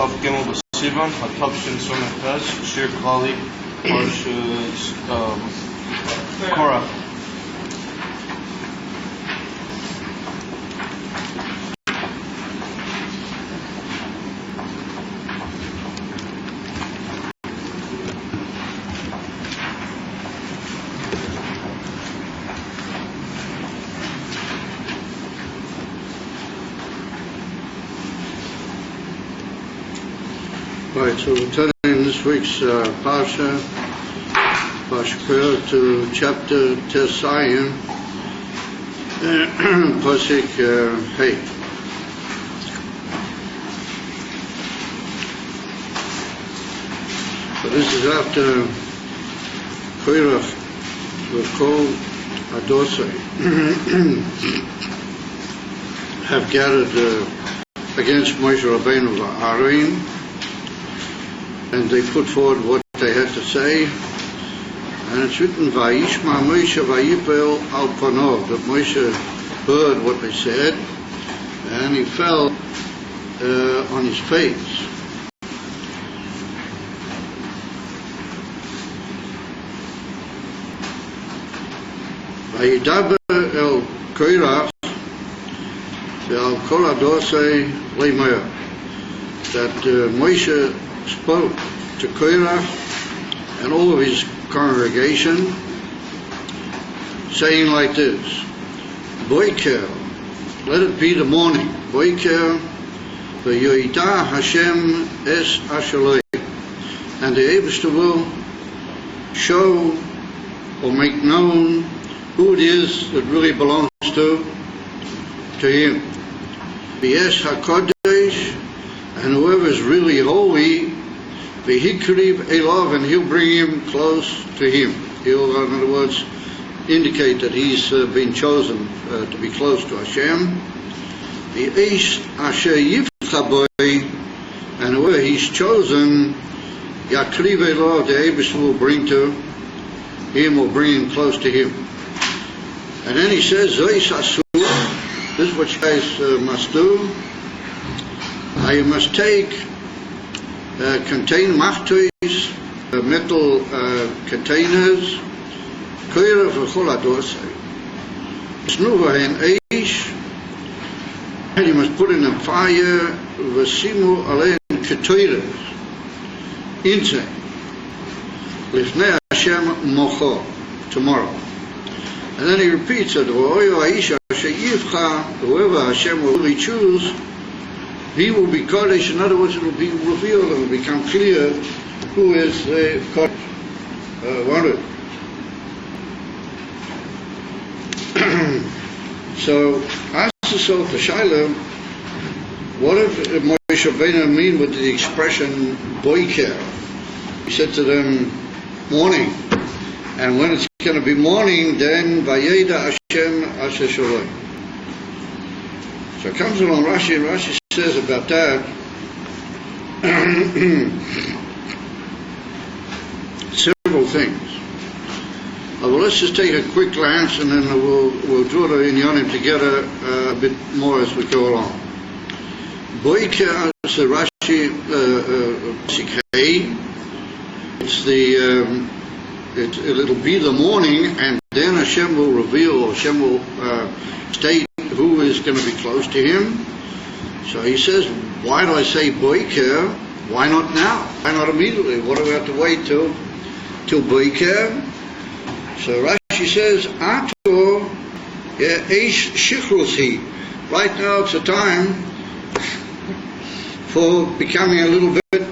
Vav Gimel Sivan, Hatavshin Sunnah Shir Klali, Korah. Right, so we're turning this week's Parsha to chapter Tesayin, Pasuk Hey. So this is after Korah was called Adosai, have gathered against Moshe Rabbeinu Aaron, and they put forward what they had to say, and it's written, Vayishma Moshe Vayipel al Panov, that Moshe heard what they said, and he fell on his face. Vayidaber el Korach ve'al kol adosei le'meir, that Moshe spoke to Korah and all of his congregation, saying like this: Boiker, let it be the morning. Boiker, v'yoida Hashem es ashalei, and the Eibishter will show or make known who it is that really belongs to him. V'yesh hakodesh, and whoever is really holy, v'hikriv elav, and he'll bring him close to him. He'll, in other words, indicate that he's been chosen to be close to Hashem. V'eish asher yivcha boi, and whoever he's chosen, yakriv elav, the Eibishter will bring to him, or bring him close to him. And then he says, Zois asur, this is what you guys must do. You must take machtois, metal containers, koira v'chol adosei, snuva and eish, and you must put in a fire, v'simu alein ketoiras, insane, lifnei Hashem mocho, tomorrow. And then he repeats it, whoever Hashem will really choose, he will be Kodesh. In other words, it will be revealed, it will become clear who is Kodesh, wanted. So, ask yourself the Shaila, what did Moshe Rabbeinu mean with the expression Boiker? He said to them, morning. And when it's going to be morning, then Vayeda Hashem Asher Shalom. So it comes along Rashi, and Rashi says about that, several things. Well, let's just take a quick glance, and then we'll draw the inyanim together a bit more as we go along. Boiker, so Rashi, it's the it'll be the morning, and then Hashem will reveal, or Hashem will state who is going to be close to him. So he says, why do I say Boiker? Why not now? Why not immediately? What do we have to wait till Boiker? So Rashi says, Ato eish shichrusi. Right now it's a time for becoming a little bit,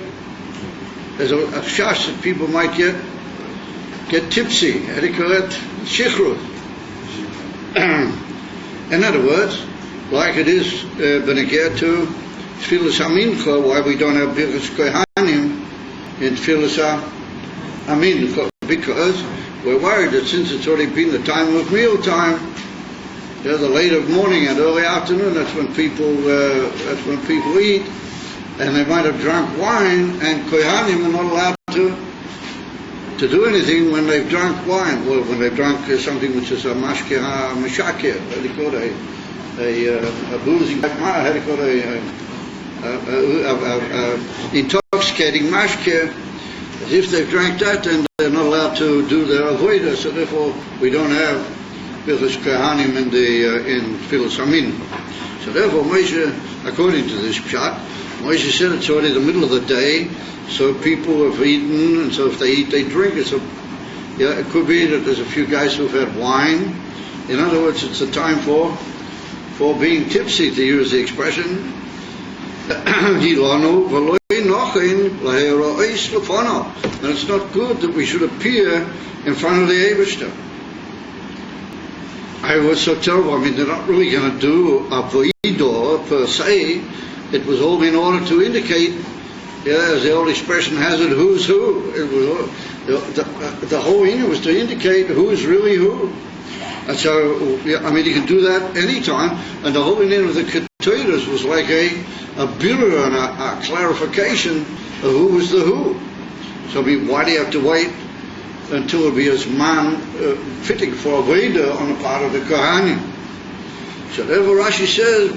there's a shash that people might get tipsy, how do you call it? Shichrut. In other words, like it is beneged to Tfilas HaMincha, why we don't have Birkas Kohanim in Tfilas HaMincha, because we're worried that since it's already been the time of meal time, the late of morning and early afternoon, that's when people eat, and they might have drunk wine, and Kohanim are not allowed to do anything when they've drunk wine, or when they've drunk something which is a mashke mashakir, how do you call it, a boozing, how do you call it, intoxicating mashke, as if they've drank that, then they're not allowed to do their avodah. So therefore, we don't have Birchas Kohanim in Tfilas Amin. So therefore, Moshe, according to this pshat, Moshe said it's already the middle of the day, so people have eaten, and so if they eat, they drink. So yeah, it could be that there's a few guys who've had wine. In other words, it's a time for being tipsy, to use the expression. And it's not good that we should appear in front of the Eibishter. I was so terrible. I mean, they're not really going to do a voidor per se. It was all in order to indicate, as the old expression has it, who's who. It was, the whole thing was to indicate who's really who. And so, I mean, you can do that anytime. And the whole meaning of the Keturas was like a birur and a clarification of who was the who. So, I mean, why do you have to wait until it be as man fitting for a Veda on the part of the Kohanim? So therefore Rashi says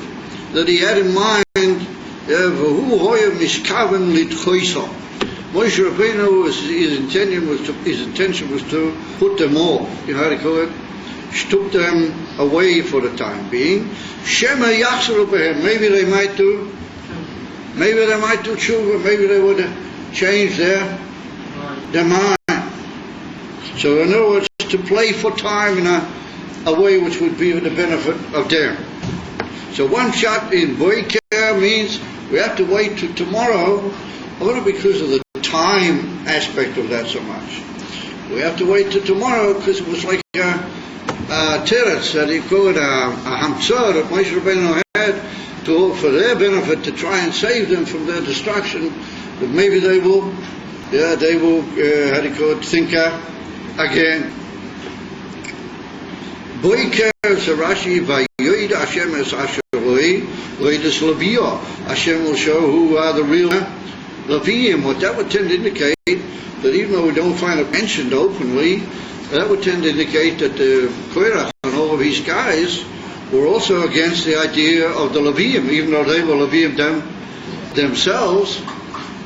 that he had in mind who hoya miskaven litchoisa. Moshe Rabbeinu, his intention was to put them all, you know how to call it? Stuck them away for the time being. Shema yachzru behem. Maybe they might do tshuva. Maybe they would change their mind. So in other words, to play for time in a way which would be for the benefit of them. So one shot in boiker means we have to wait till tomorrow, only because of the time aspect of that so much. We have to wait till tomorrow because it was like a teretz, that he called a hamtzah that Moshe Rabbeinu had for their benefit, to try and save them from their destruction. But maybe they will, how do you call it, think again. Boiker, so Rashi, vayoid Hashem es asher roi, loides Leviah. Hashem will show who are the real Leviim. What that would tend to indicate, that even though we don't find it mentioned openly, that would tend to indicate that the Korach and all of these guys were also against the idea of the Leviim, even though they were Leviim themselves.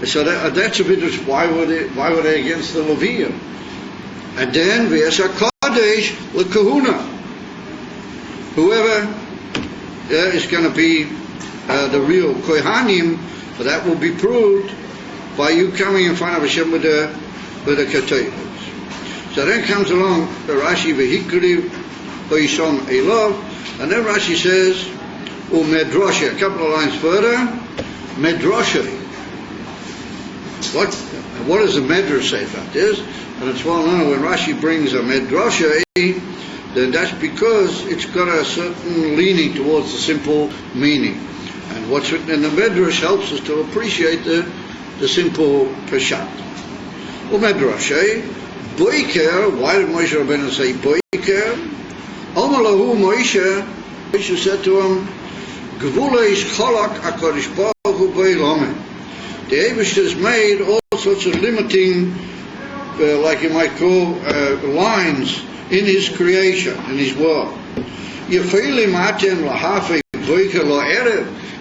So that's a bit of why were they against the Leviim? And then v'yesha kodesh l'kahuna. Whoever is going to be the real Kohanim, that will be proved by you coming in front of Hashem with the ketayos. So then comes along the Rashi v'hikriv v'yishom elov, and then Rashi says u'medroshe. A couple of lines further, medroshe. What does the Medrash say about this? And it's well known when Rashi brings a Medrash, then that's because it's got a certain leaning towards the simple meaning. And what's written in the Medrash helps us to appreciate the simple Peshat. Medrash, Boiker, why did Moshe Rabbeinu say Boiker? Omalahu Moshe said to him, Gevula ish cholak HaKadosh Baruch Hu b'Elomen. The Eibishter has made all sorts of limiting, like you might call, lines in his creation, in his world.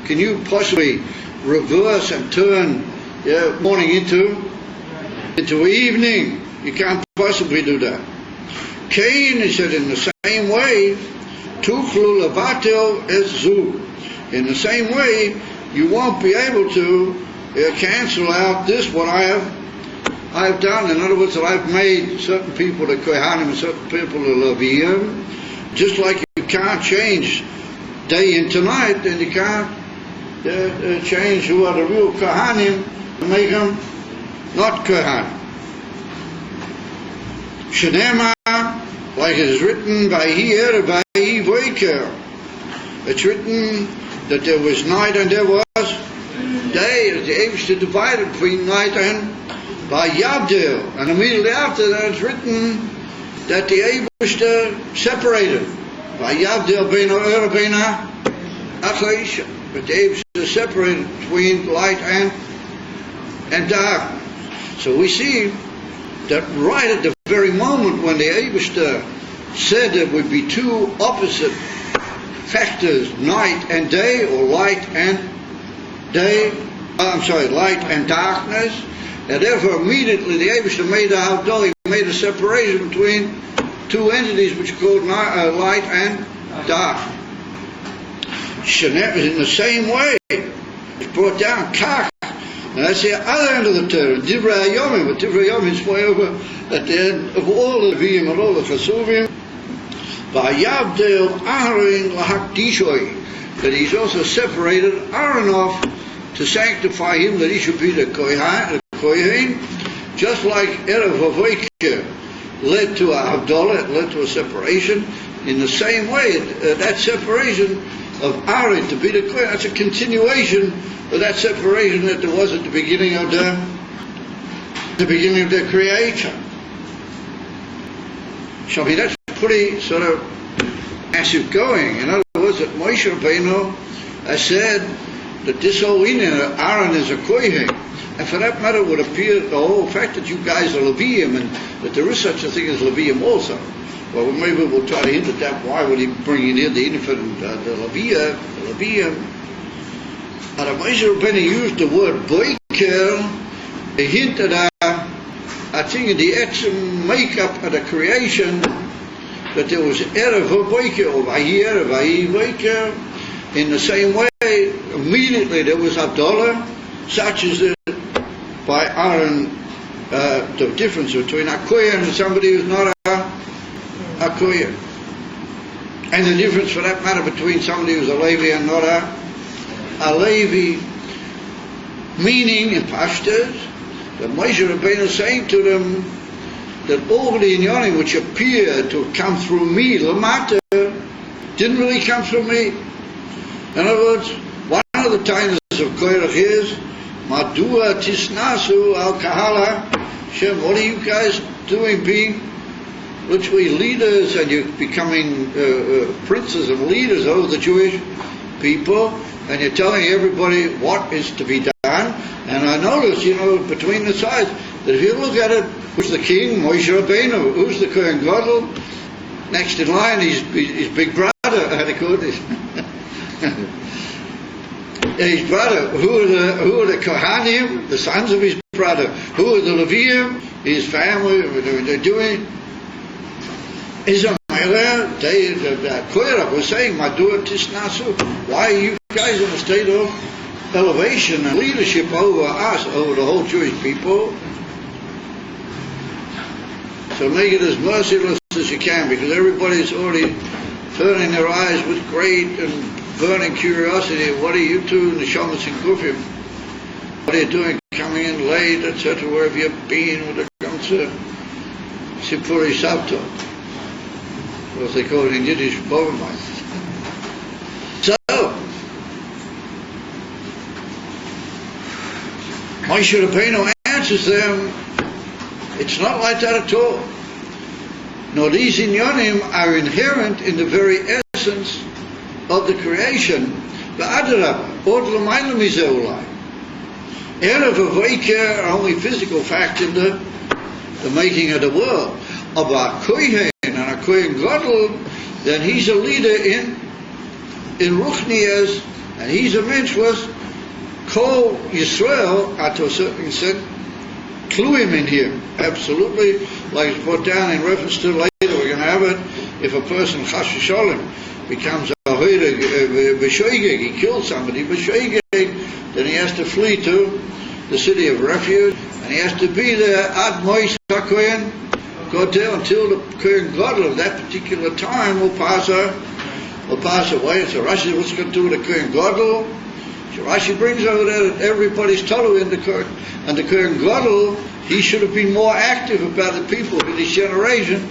Can you possibly reverse and turn morning into evening? You can't possibly do that. Cain, he said, in the same way, tuchlu levatel es zu. In the same way, you won't be able to cancel out this, what I have done. In other words, that I've made certain people the Kohanim and certain people the Leviim. Just like you can't change day into night, and you can't change who are the real Kohanim and make them not Kohanim. Shenema, like it is written, Vayhi Vayhi Voiker. It's written that there was night and there was day, that the Eibishter divided between night and Vayavdil. And immediately after that it's written that the Eibishter separated. Vayavdil beina ur beina achaisha. But the Eibishter separated between light and dark. So we see that right at the very moment when the Eibishter said there would be two opposite factors, night and day, or light and light and darkness, and therefore immediately the Eibishter made a Havdalah, he made a separation between two entities which are called light and dark. Shenet is in the same way. It's brought down, Kach. And that's the other end of the Torah, Divrei Hayomim. But Divrei Hayomim is way over at the end of all the Nevi'im and all the Chasuvim. V'ayavdel Aaron lahakdishoi, that he's also separated Aaron off to sanctify him, that he should be the Kohen, just like Erev Havoiker led to a Havdalah, it led to a separation. In the same way, that separation of Aaron to be the Kohen, that's a continuation of that separation that there was at the beginning of the creation. So I mean, that's pretty sort of massive going. In other words, that Moshe Rabbeinu has said that this whole union of Aaron is a Kohen, and for that matter would appear the whole fact that you guys are Levium, and that there is such a thing as Levium also. Well, maybe we'll try to hint at that. Why would he bring in the infant, the Levium? And Moshe Rabbeinu used the word Boiker, a hint at I think in the Etzem makeup of the creation, that there was Erev Boiker, or Vahi Erev, Vahi Boiker. In the same way, immediately there was Havdalah, such as by Aaron, the difference between a Kohen and somebody who's not a Kohen. And the difference, for that matter, between somebody who's a Levi and not a Levi. Meaning, in Pashtas, that Moshe Rabbeinu is saying to them that all the inyanim which appear to have come through me, Lamata, didn't really come through me. In other words, one of the titles of Koirach is Madua Tisnasu Al Kahala Shem. What are you guys doing, being literally leaders, and you're becoming princes and leaders over the Jewish people, and you're telling everybody what is to be done? And I notice, between the sides, that if you look at it, who's the king? Moshe Rabbeinu. Who's the Kohen Gadol? Next in line, his big brother. How do you call this? His brother. Who are the Kohanim? The sons of his brother. Who are the Levium? His family. What they're doing. The Koirach was saying, Madua Tisnasu. Why are you guys in a state of elevation and leadership over us, over the whole Jewish people? So make it as merciless as you can, because everybody's already turning their eyes with great and burning curiosity. What are you two, Neshamas and Kufim? What are you doing, coming in late, etc.? Where have you been when it comes to Sipuri Sabto? What they call it in Yiddish, Bovenwein. So, Moshe Rabbeinu answers them, it's not like that at all. No, these inyanim are inherent in the very essence of the creation. V'adarabah, od l'mayla mizeh ulai. Erev Havoiker are only physical facts in the making of the world. Of a Kohen and a Kohen Gadol, then he's a leader in Ruchnias, and he's a mensch was Kol Yisrael, to a certain extent, Kluim in him. Absolutely, like it's put down in reference to later, we're going to have it, if a person, Chas v'sholem, becomes a Hoyre b'shoigeg, he kills somebody b'shoigeg, then he has to flee to the city of refuge, and he has to be there ad Mois HaKohen, go there until the Kohen Gadol of that particular time will pass away. So Rashi, what's going to do with the Kohen Gadol? So Rashi brings over there that everybody's total in the Kohen, and the Kohen Gadol, he should have been more active about the people in his generation,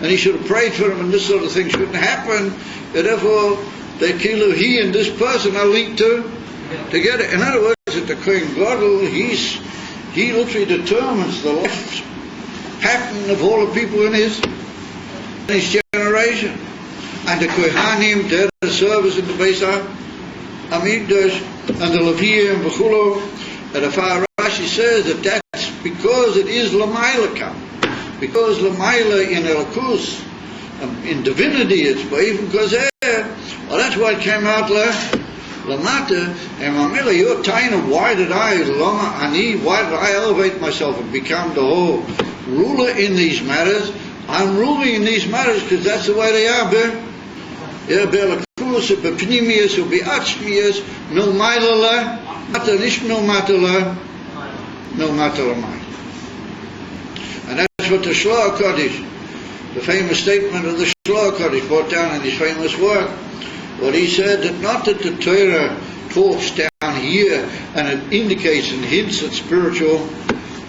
and he should have prayed for them, and this sort of thing shouldn't happen. And therefore, he and this person are linked together. In other words, that the Kohen Gadol, he literally determines the life pattern of all the people in his generation. And the Kohanim, they're the servers in the Beis HaMikdash, and the Leviim, V'chulo, and the Far Rashi says that that's because it is Lamaila come. Because Lamaila in Elokus, in divinity, it's even because well, that's why it came out Lamata, and Mamela, you're tying of why did I elevate myself and become the whole ruler in these matters? I'm ruling in these matters because that's the way they are, Yeah, Belakus, Bepnimius, Ubiachmius, no Mailala, Matanish, no Matala, no Matalamai. And that's what the Shloah Kodesh, the famous statement of the Shloah Kodesh, brought down in his famous work. What he said, that not that the Torah talks down here and it indicates and hints at spiritual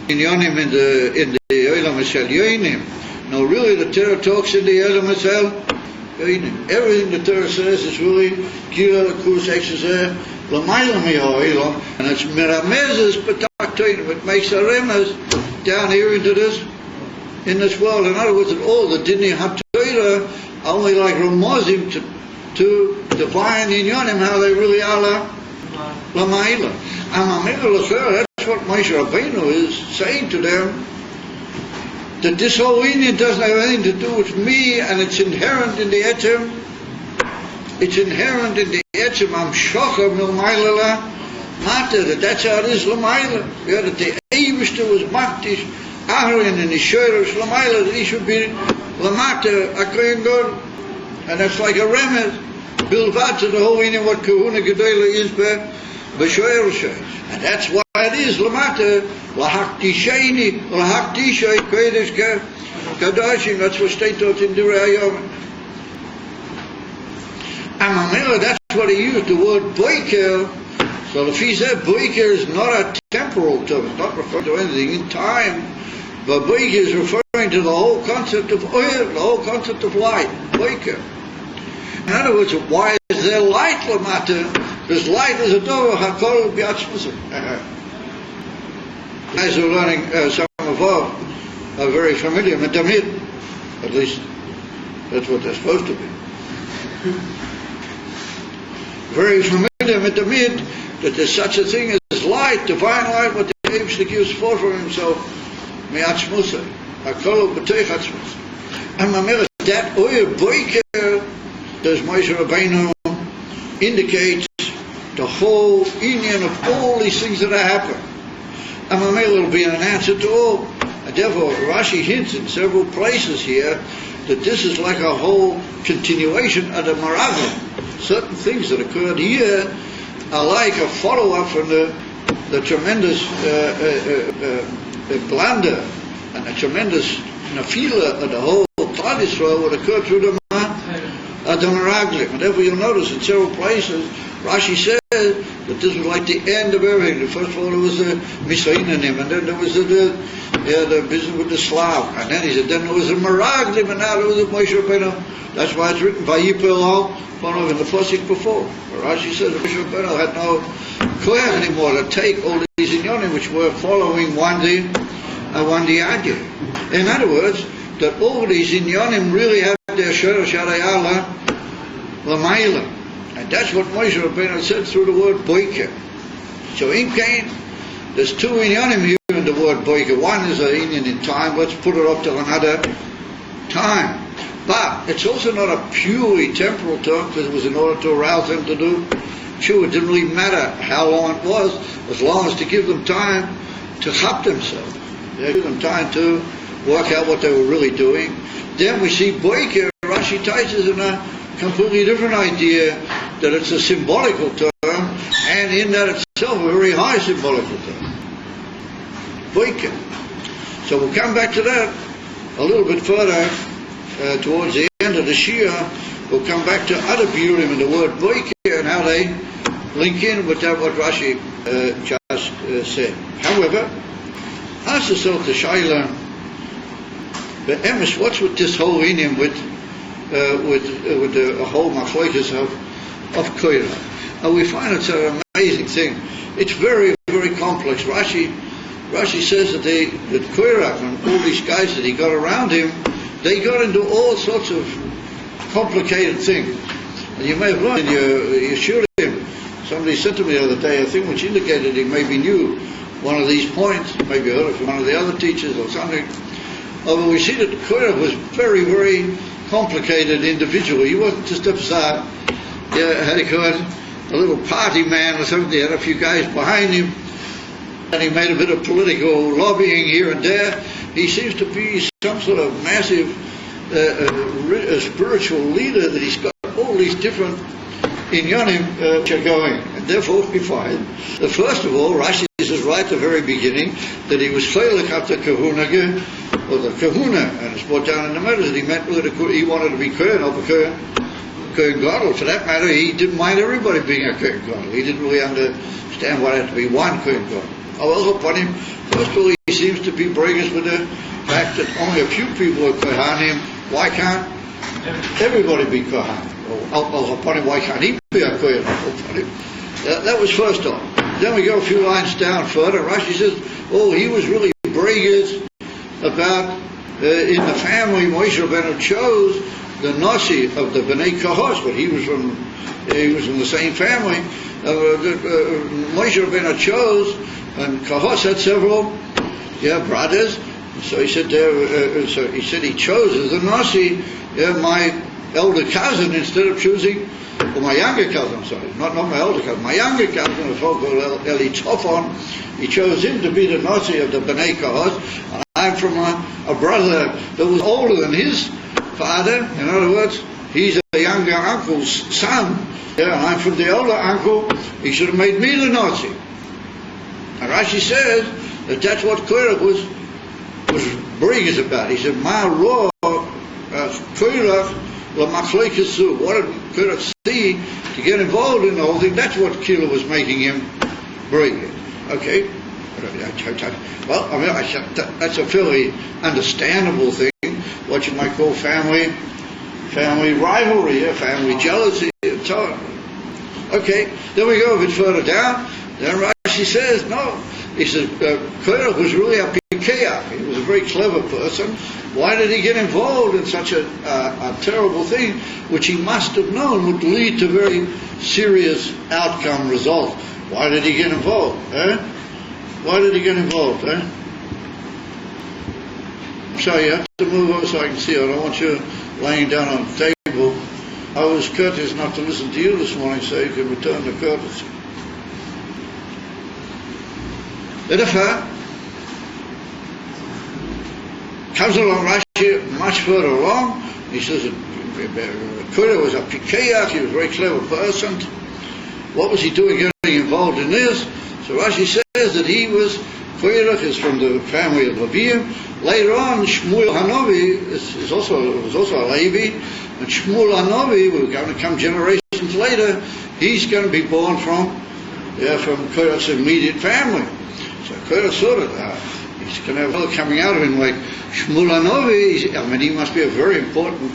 inyanim in the Olam Hasel Yoinim. No, really the Torah talks in the Olam Hasel Yoinim. Everything the Torah says is really Kira Lakus Exezer Lamayla Mi'Olam, and it's Miramezes Patak Toinim. It makes a remez down here into this, in this world. In other words, that all the Dinei HaTorah only like Ramazim to define inyanim how they really are Lamayla. That's what Moshe Rabbeinu is saying to them, that this whole inyan doesn't have anything to do with me, and it's inherent in the etzem. It's inherent in the etzem. I'm shocha Lamayla Mata, that's how it is Lamayla. Yeah, that the Eibishter was Maktish Aharon and his Shoyros Lamayla, that he should be Lamata Akoyin God. And that's like a remez. Bilvat to the whole inyan what Kahuna Gedela is b'Shoyros. And that's why it is Lamata Lahakti Sheni Lahakti Shoy Kodesh Kadoshim. That's what state taught in Durei Hayom. And that's what he used, the word Boiker. So if he said Boiker is not a temporal term, it's not referring to anything in time, but Boiker is referring to the whole concept of oil, the whole concept of light, Boiker. In other words, why is there light, Lamata? Because light is a door, Hakol B'Yatzmusim. Guys who are learning some of are very familiar with Tamid. At least, that's what they're supposed to be. Very familiar with Tamid, that there's such a thing as light, divine light, what the Eibishter gives forth from himself, Mi'atzmusah, Hakol B'Yatzmusim. And Mamela, that oil, Boiker, does Moshe Rabbeinu indicates the whole inyan of all these things that are happening. And Mamela will be an answer to all. And therefore, Rashi hints in several places here that this is like a whole continuation of the Maraglim. Certain things that occurred here are like a follow-up from the tremendous blunder and the tremendous nafila of the whole Klal Yisrael what occurred through the Maraglim. And therefore you'll notice in several places Rashi said that this was like the end of everything. First of all there was the Misainanim, and then there was the business with the Slav, and then he said then there was a Maraglim, and now there was a Moshe Rabbeinu. That's why it's written Vayipel Al in the Pasuk before. Rashi says that Moshe Rabbeinu had no koyach anymore to take all these inyanim which were following one day Adya. In other words, that all these inyanim really have their Shorosh Harayala Lamayla. And that's what Moshe Rabbeinu said through the word Boiker. So in Cain, there's two inyanim here in the word Boiker. One is an inyan in time, let's put it up to another time. But it's also not a purely temporal term, because it was in order to arouse them to do. Sure, it didn't really matter how long it was, as long as to give them time to chap themselves. Give them time to work out what they were really doing. Then we see Boiker, Rashi teaches in a completely different idea, that it's a symbolical term, and in that itself a very high symbolical term. Boiker. So we'll come back to that a little bit further towards the end of the Shia. We'll come back to other biurim in the word Boiker and how they link in with that what Rashi just said. However, ask yourself the Shaila, the emes, what's with this whole inyan with the whole machlokes of Koirah? And we find it's an amazing thing. It's very, very complex. Rashi says that Koirah and all these guys that he got around him, they got into all sorts of complicated things. And you may have learned in your shurim, somebody said to me the other day a thing which indicated he maybe knew one of these points, maybe heard it from one of the other teachers or something. But we see that Koirah was very, very complicated individual. He wasn't just a a little party man or something. He had a few guys behind him, and he made a bit of political lobbying here and there. He seems to be some sort of massive spiritual leader that he's got all these different inyanim which are going. And therefore we find that first of all, Rashi says right at the very beginning that he was chaylik after kahuna, or the kahuna, and it's brought down in the middle that he meant that he wanted to be kohen or kohen gadol. For that matter, he didn't mind everybody being a kohen gadol. He didn't really understand why it had to be one kohen gadol. Also upon him, first of all, he seems to be bringing us with the fact that only a few people are kohanim. Why can't everybody be kohen? Or upon him, why can't he be a kohen? That was first off. Then we go a few lines down further. Rashi says, oh, he was really braggers about in the family. Moshe Rabbeinu chose the Nasi of the Bnei Kahos, but he was from the same family. Moshe Rabbeinu chose, and Kahos had several brothers. So he said he chose as the Nasi my elder cousin instead of choosing, or my younger cousin, sorry, not my elder cousin, my younger cousin, a fellow called Eli Tzofon. He chose him to be the Nasi of the Bnei Kahos, and I'm from a brother that was older than his father. In other words, he's a younger uncle's son, and I'm from the elder uncle. He should have made me the Nasi. And Rashi says that that's what Korach was bragging about. He said, Ma Ro Korach LaMachloikesu. What did Korach see to get involved in the whole thing? That's what Kila was making him brag. Okay? Well, I mean, that's a fairly understandable thing, what you might call family rivalry, family jealousy, and so on. Okay, then we go a bit further down. Then Rashi says, no. He says, Korach was really a pikeach. He was a very clever person. Why did he get involved in such a terrible thing, which he must have known would lead to very serious outcome results? Why did he get involved? Why did he get involved? I'm sorry, you have to move over so I can see. I don't want you laying down on the table. I was courteous enough to listen to you this morning, so you can return the courtesy. Therefore, comes along Rashi much further along. He says that Korach was a pikeach. He was a very clever person. What was he doing getting involved in this? So Rashi says that he was, Korach is from the family of Leviim. Later on, Shmuel Hanavi was also a Levi, and Shmuel Hanavi, we're going to come generations later, he's going to be born from Korach's immediate family. So Korach saw that he's going to have a coming out of him like Shmuel Hanavi. I mean, he must be a very important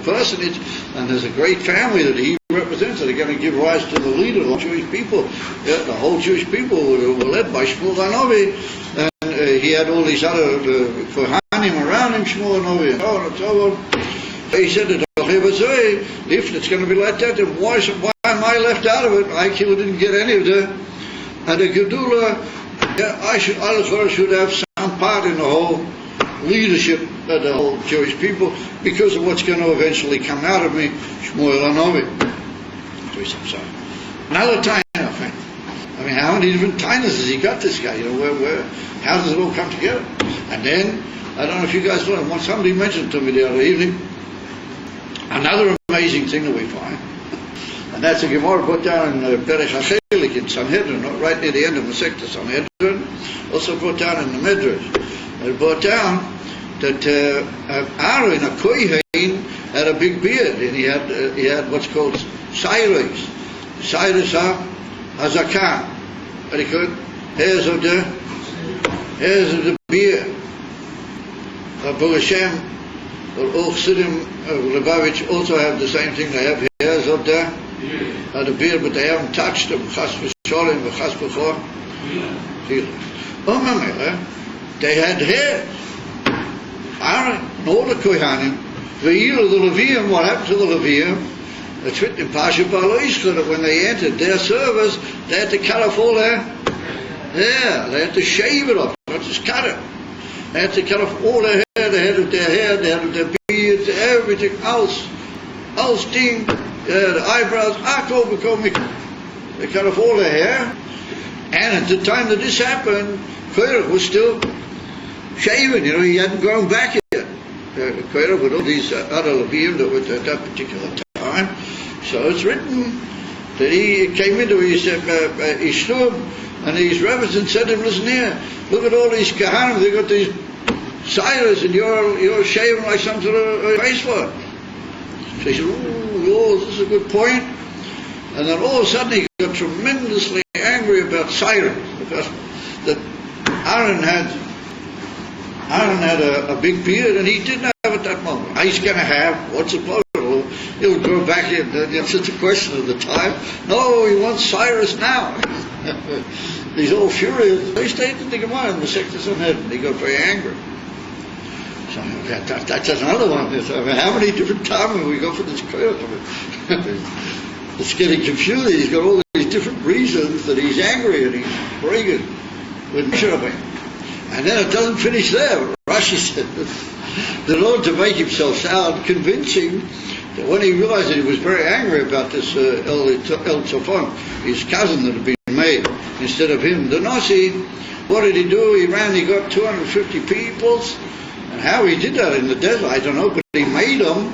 personage, and there's a great family that he represents that are going to give rise to the leader of the Jewish people. The whole Jewish people were led by Shmuel Hanavi, and he had all these other Kohanim around him, Shmuel Hanavi, and so on and so on. He said that if it's going to be like that, then why am I left out of it? I didn't get any of the Gedula. I should have some part in the whole leadership of the whole Jewish people because of what's going to eventually come out of me, Shmuel Hanavi. Another time, I mean, how many different times has he got this guy? How does it all come together? And then, I don't know if you guys know, somebody mentioned to me the other evening, another amazing thing that we find, and that's a Gemara put down in Perek HaChelik in Sanhedrin, right near the end of the Masechta Sanhedrin, also put down in the Midrash. It brought down that Aaron, a Kohen, had a big beard, and he had what's called Cyrus. Cyrus HaZakan. Very good. Hairs of the beard. Baruch Hashem, all Chassidim of Lubavitch also have the same thing. They have hairs of the beard, but they haven't touched them. Chas v'sholem v'chas v'chor. They had hair. Aaron and all the Kohanim, the Levium, what happened to the Levium? It's written in Pasha Baloishka that when they entered their service, they had to cut off all their hair. They had to shave it off, not just cut it. They had to cut off all their hair, the head of their hair, the head of their beards, everything else. The eyebrows, Akol become They cut off all their hair. And at the time that this happened, Korach was still shaven, he hadn't grown back yet. Korach with all these other Levium that were at that particular time. So it's written that he came into his shtub, and his rabbis and said to him, listen here, look at all these Kahanim, they've got these Cyrus, and you're shaven like some sort of face for it. So he said, oh, this is a good point. And then all of a sudden he got tremendously angry about Cyrus, because that Aaron had a big beard, and he didn't have at that moment. He's going to have, what's it called? He'll grow back in. It's such a question of the time. No, he wants Cyrus now. He's all furious. They stayed in the Gemara in the Masechta Sanhedrin. He got very angry. So that's another one. How many different times have we got for this Korach? It's getting confusing. He's got all these different reasons that he's angry and he's bragging with Moshe Rabbeinu. And then it doesn't finish there. Rashi said that in order to make himself sound convincing, that when he realized that he was very angry about this El Tzafon, his cousin that had been made instead of him, the Nasi, what did he do? He got 250 peoples, and how he did that in the desert, I don't know, but he made them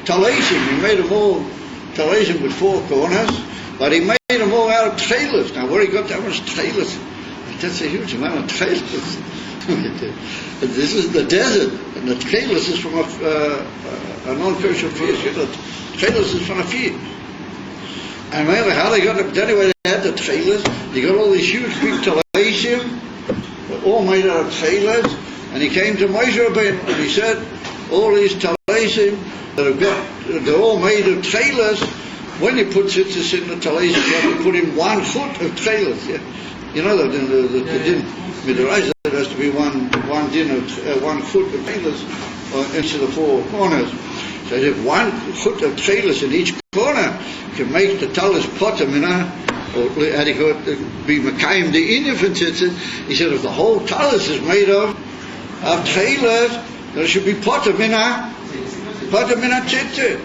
Talaisim. He made them all Talaisim with 4 corners, but he made them all out of trailers. Now where he got that much trailers? That's a huge amount of trailers. This is the desert, and the trailers is from a non-kosher field. Trailers is from a field. And remember how they got it? Anyway, they had the trailers. They got all these huge big Talaisim, all made out of trailers. And he came to Moshe Rabbeinu and he said, all these Talaisim that have got, they're all made of trailers. When you put tzitzis in the Talaisim, you have to put in 1 foot of trailers. Yeah? You know that in the din midrash there has to be one din of 1 foot of trailers into the 4 corners. So if 1 foot of trailers in each corner can make the talis potter, or adequate be makayim the inyan tzitzit. He said if the whole talis is made of trailers, there should be potter mina tzitzit.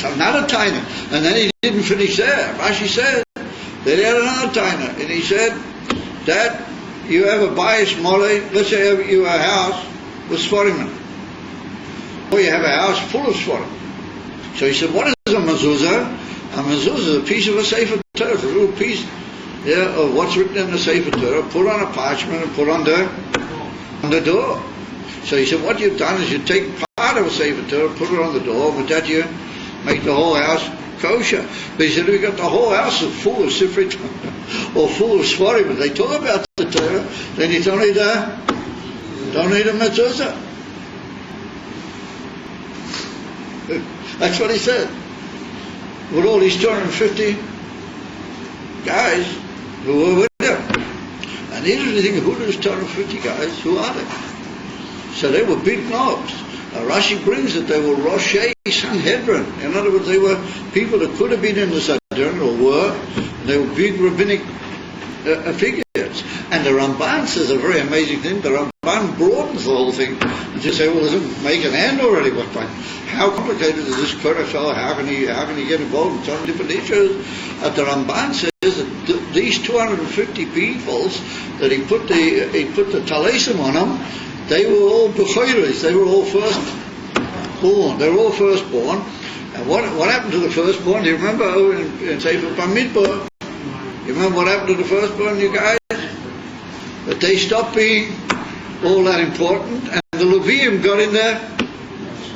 Another taina, and then he didn't finish there. Rashi said that he had another taina, and he said that you have a bias mole. Let's say you have a house with Sforim, or you have a house full of Sforim. So he said, what is a mezuzah? A mezuzah is a piece of a Sefer Torah, a little piece of what's written in the Sefer Torah, put on a parchment and put on the door. So he said, what you've done is you take part of a Sefer Torah, put it on the door, with that you make the whole house kosher. But he said, we got the whole house full of Sifri or full of Sforim, but they talk about the Torah, then you don't need a mezuzah. That's what he said. With all these 250 guys who were with him. And the interesting thing, who are those 250 guys? Who are they? So they were big knobs. Rashi brings that they were Roshei Sanhedrin. In other words, they were people that could have been in the Sanhedrin, or were. They were big rabbinic figures. And the Ramban says a very amazing thing. The Ramban broadens the whole thing. And just say, well, doesn't make an end already? What point? How complicated is this Korach fellow? How can he get involved in so many different issues? The Ramban says that these 250 peoples that he put the Talaisim on them, they were all Bechoros, they were all firstborn. They were all firstborn. And what happened to the firstborn? Do you remember in Sefer Bamidbar? You remember what happened to the firstborn, you guys? But they stopped being all that important, and the Levium got in there,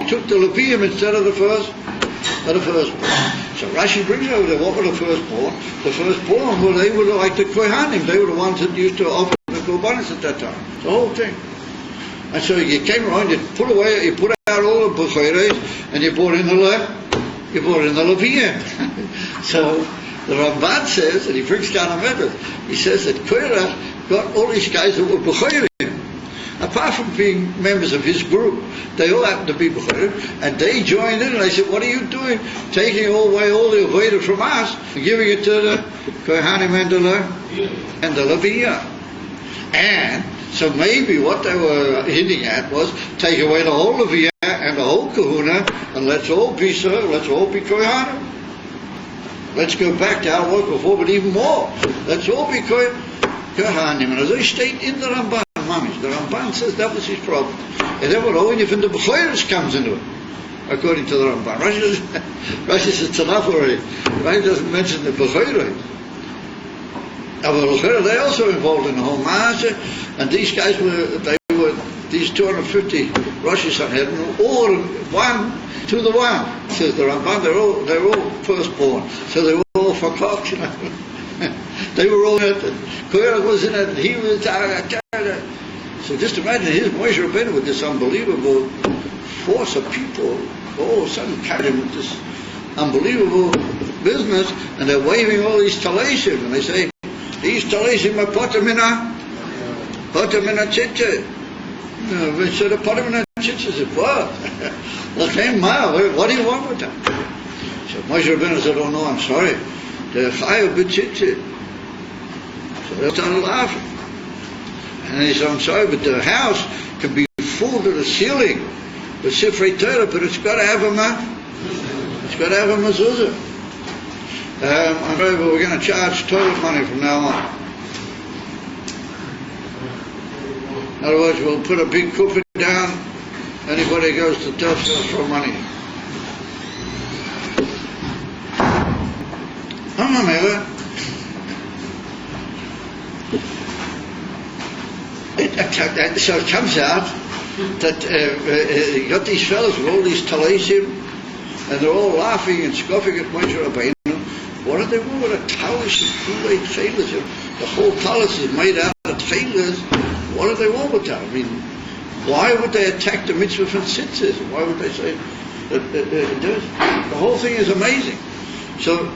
took the Levium instead of the firstborn. So Rashi brings over there, what were the firstborn? The firstborn, well, they were like the Kohanim. They were the ones that used to offer the Korbanos at that time. The whole thing. And so you came around, you put out all the Bechoros, and you brought in the Levium. So the Ramban says, and he brings down a method, he says that Korach got all these guys that were Bechoros. Apart from being members of his group, they all happened to be Bechoros, and they joined in, and they said, what are you doing? Taking away all the Avodah from us, and giving it to the Kohanim and the Levium. And So maybe what they were hinting at was take away the whole Levia and the whole Kahuna, and let's all be Kohanim. Let's go back to how it was before, but even more. Let's all be Kohanim. And as I state in the Ramban, the Ramban says that was his problem. And then only if the Bechorus comes into it, according to the Ramban. Rashi says it's enough already. Rashi doesn't mention the Bechorus. They also involved in the whole Maaseh, and these guys were these 250 Rosh Hashanah, all one to the one, says the Ramban. They're all firstborn, so they were all for cock, you know. They were all in it, and Korach was in it, and he was so just imagine his Moshe Rabbeinu with this unbelievable force of people, all of a sudden carried him with this unbelievable business, and they're waving all these talashim, and they say, these talashim are potamina chicha. We said, potamina chicha is what? What do you want with that? So Moshe Rabbeinu said, oh no, I'm sorry. They're chayav b'chicha. So they started laughing. And he said, I'm sorry, but the house can be full to the ceiling with Sifrei Torah, but it's got to have a mezuzah. I'm sorry, but we're going to charge toilet money from now on. In other words, we'll put a big kuppah down. Anybody goes to Tesla for money. So it comes out that you got these fellows with all these talashim, and they're all laughing and scoffing at Moshe Rabbeinu. What do they want with a talus and Kool-Aid tefillahs? The whole talus is made out of tefillahs. What do they want with that? I mean, why would they attack the mitzvah from tzitzis? Why would they say that it does? The whole thing is amazing. So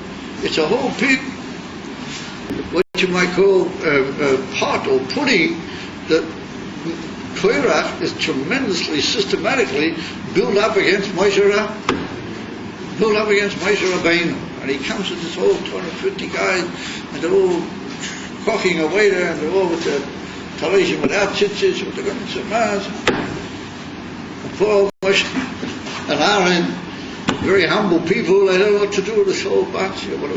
it's a whole big, what you might call pot or pudding that Korach is tremendously, systematically built up against Moshe Rabbeinu. And he comes with this whole 250 guys, and they're all cocking away there, and they're all with the talashim without tzitzis, with the garments of Maz. And poor Moshe and Aaron, very humble people, they don't know what to do with this whole bunch. What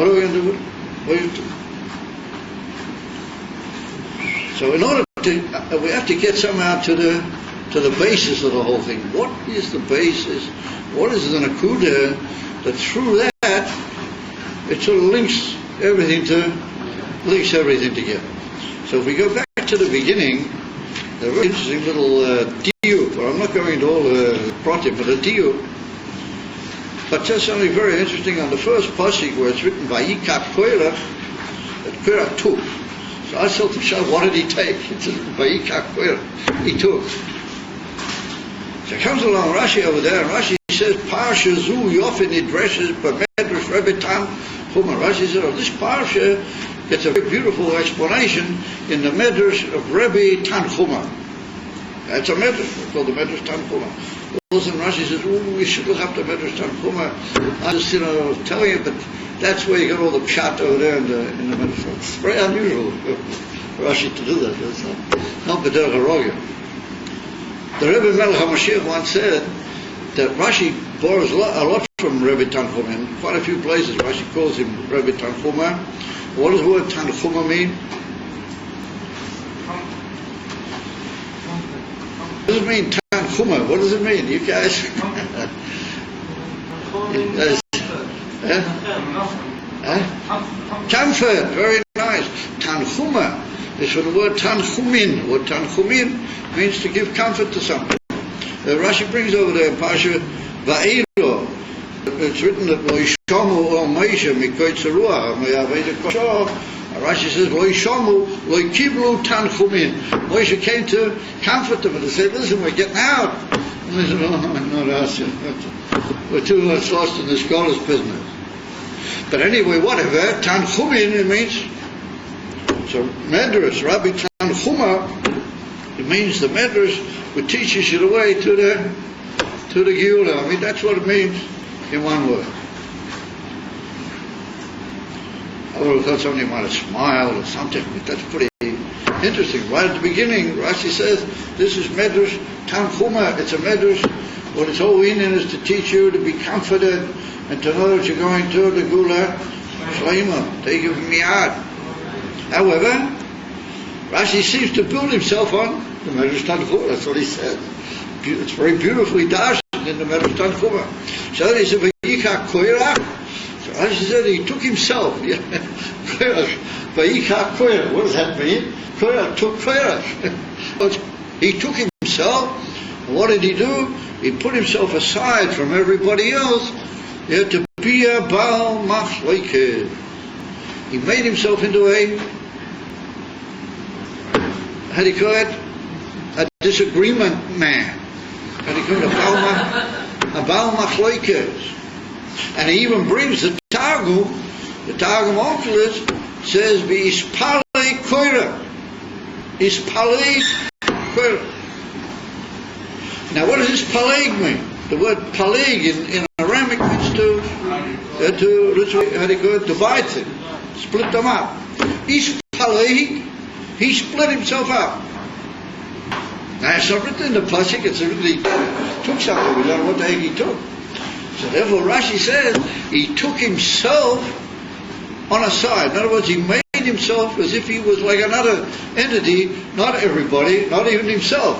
are we going to do with it? What are you doing? So in order to, we have to get somehow to the basis of the whole thing. What is the basis? What is the nakuda that through that it sort of links everything together? So if we go back to the beginning, a very interesting little diuk, but I'm not going into all the pratim, but a diuk. But just something very interesting on the first pasuk where it's written Vayikach Korach, that Korach took. So I thought to myself, what did he take? It says Vayikach Korach, he took. So comes along Rashi over there, and Rashi says, Parsha Zu Yofin Idreshes B'Medrash Rebbe Tan Chuma. Rashi says, oh, this Parsha gets a very beautiful explanation in the Medrash of Rebbe Tan Chuma. That's a Medrash, it's called the Medrash Tan Chuma. Also Rashi says, oh, we should look up the Medrash Tan Chuma. I just, was telling you, but that's where you got all the pshat over there in the Medrash. It's very unusual for Rashi to do that. It's not B'derech HaRogya. The Rebbe Melech HaMashiach once said that Rashi borrows a lot from Rebbe Tanchuma. In quite a few places Rashi calls him Rebbe Tanchuma. What does the word Tanchuma mean? What does it mean, Tanchuma? What does it mean, you guys? Comfort, very nice. Tanchuma is from the word Tanchumin. The word Tanchumin means to give comfort to something. Rashi brings over there in Parsha Va'elo. It's written that Loishamu or Moshe Mikoitz Ruach Me'aveda Kosho. Rashi says Loishamu Loikiblu Tanchumin. Moshe came to comfort them and to say, listen, we're getting out. And they said, oh, not us. We're too much lost in the scholars' business. But anyway, whatever, Tanchumin it means. So Medrash, Rabbi Tanchuma, it means the Medrash which teaches you the way to the Geula. I mean, that's what it means in one word. I would have thought somebody might have smiled or something, but that's pretty Interesting. Right at the beginning, Rashi says, this is Medrash Tanchuma. It's a Medrash. What its whole meaning is to teach you to be confident and to know that you're going to the Gula Shleima. Take you from Miyad. However, Rashi seems to build himself on the Medrash Tanchuma. That's what he says. It's very beautifully dashed in the Medrash Tanchuma. So he said, Vayikach Koirach. So Rashi said he took himself. Vayikach Koirach. What does that mean? Koirach took Koirach. He took himself. And what did he do? He put himself aside from everybody else to be a Baal Machlokes. He made himself into a, how do you call it? A disagreement man. How do you call it? A Baal Machlokes. And he even brings the Targum Onkelos says, Ispalei Koira. Ispalei Koira. Now what does this paleg mean? The word paleg in Aramic means to how do you call it? Divide things, split them up. Ispalei, he split himself up. Now it's not written in the Pasuk, it's written he took something, we don't know what the heck he took. So therefore Rashi says he took himself on a side. In other words, he made himself as if he was like another entity, not everybody, not even himself.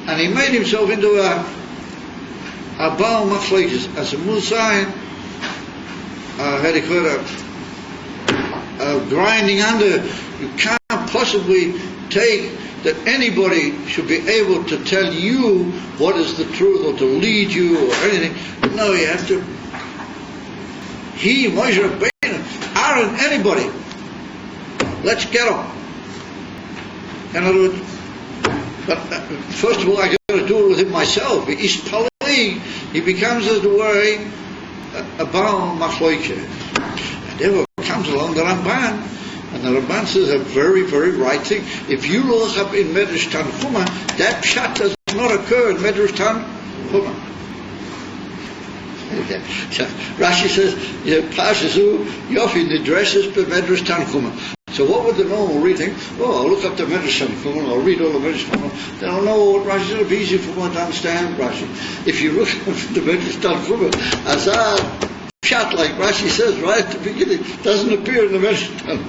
And he made himself into a Baal Machlokes, as a Musayin, how do you call it, a grinding under. You can't possibly take that anybody should be able to tell you what is the truth or to lead you or anything. No, you have to. He, Moshe Rabbeinu, Aaron, anybody. Let's get him. In other words, but first of all, I got to do it with him myself. He's paleg. He becomes, as it were, a Baal Machlokes. And therefore comes along the Ramban, and the Ramban says a very, very right thing. If you look up in Medrash Tanchuma, that pshat does not occur in Medrash Tanchuma. So Rashi says, Pashazu Yofi Nidresses Medrash Tanchuma. So what would the normal reader think? Oh, I'll look up the Medrash Tanchuma, I'll read all the Medrash Tanchuma, then I'll know what Rashi says. It'll be easy for one to understand Rashi. If you look at the Medrash Tanchuma, as a pshat, like Rashi says right at the beginning, doesn't appear in the Medrash Tanchuma.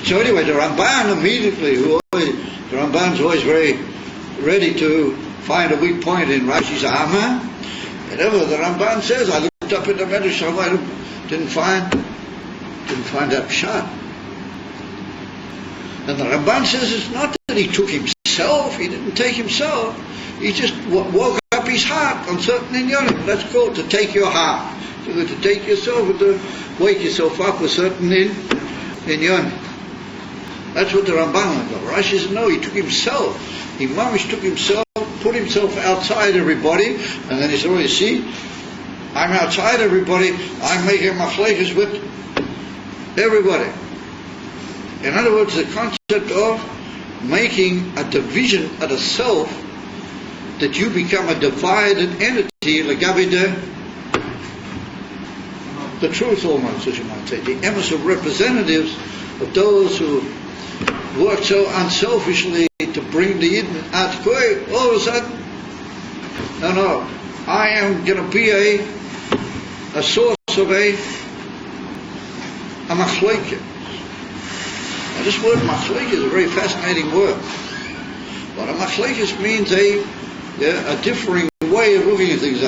So anyway, the Ramban immediately, the Ramban's always very ready to find a weak point in Rashi's armor. Whatever the Ramban says, I looked up in the Medrash Tanchuma, didn't find that pshat. And the Ramban says it's not that he took himself, he didn't take himself, he just woke up his heart on certain inyanim. That's called to take your heart. So to take yourself and to wake yourself up with certain inyanim. That's what the Ramban does. Rashi says no, he took himself. He mamish took himself, put himself outside everybody, and then he said, well, you see, I'm outside everybody, I'm making machlokes with everybody. In other words, the concept of making a division of the self, that you become a divided entity, like the truth almost, as you might say, the emissaries representatives of those who work so unselfishly to bring the Yidden out to Koy. All of a sudden, no, I am going to be a source of a machlokes. Now this word machlokes is a very fascinating word. But a machlokes means a differing way of looking at things.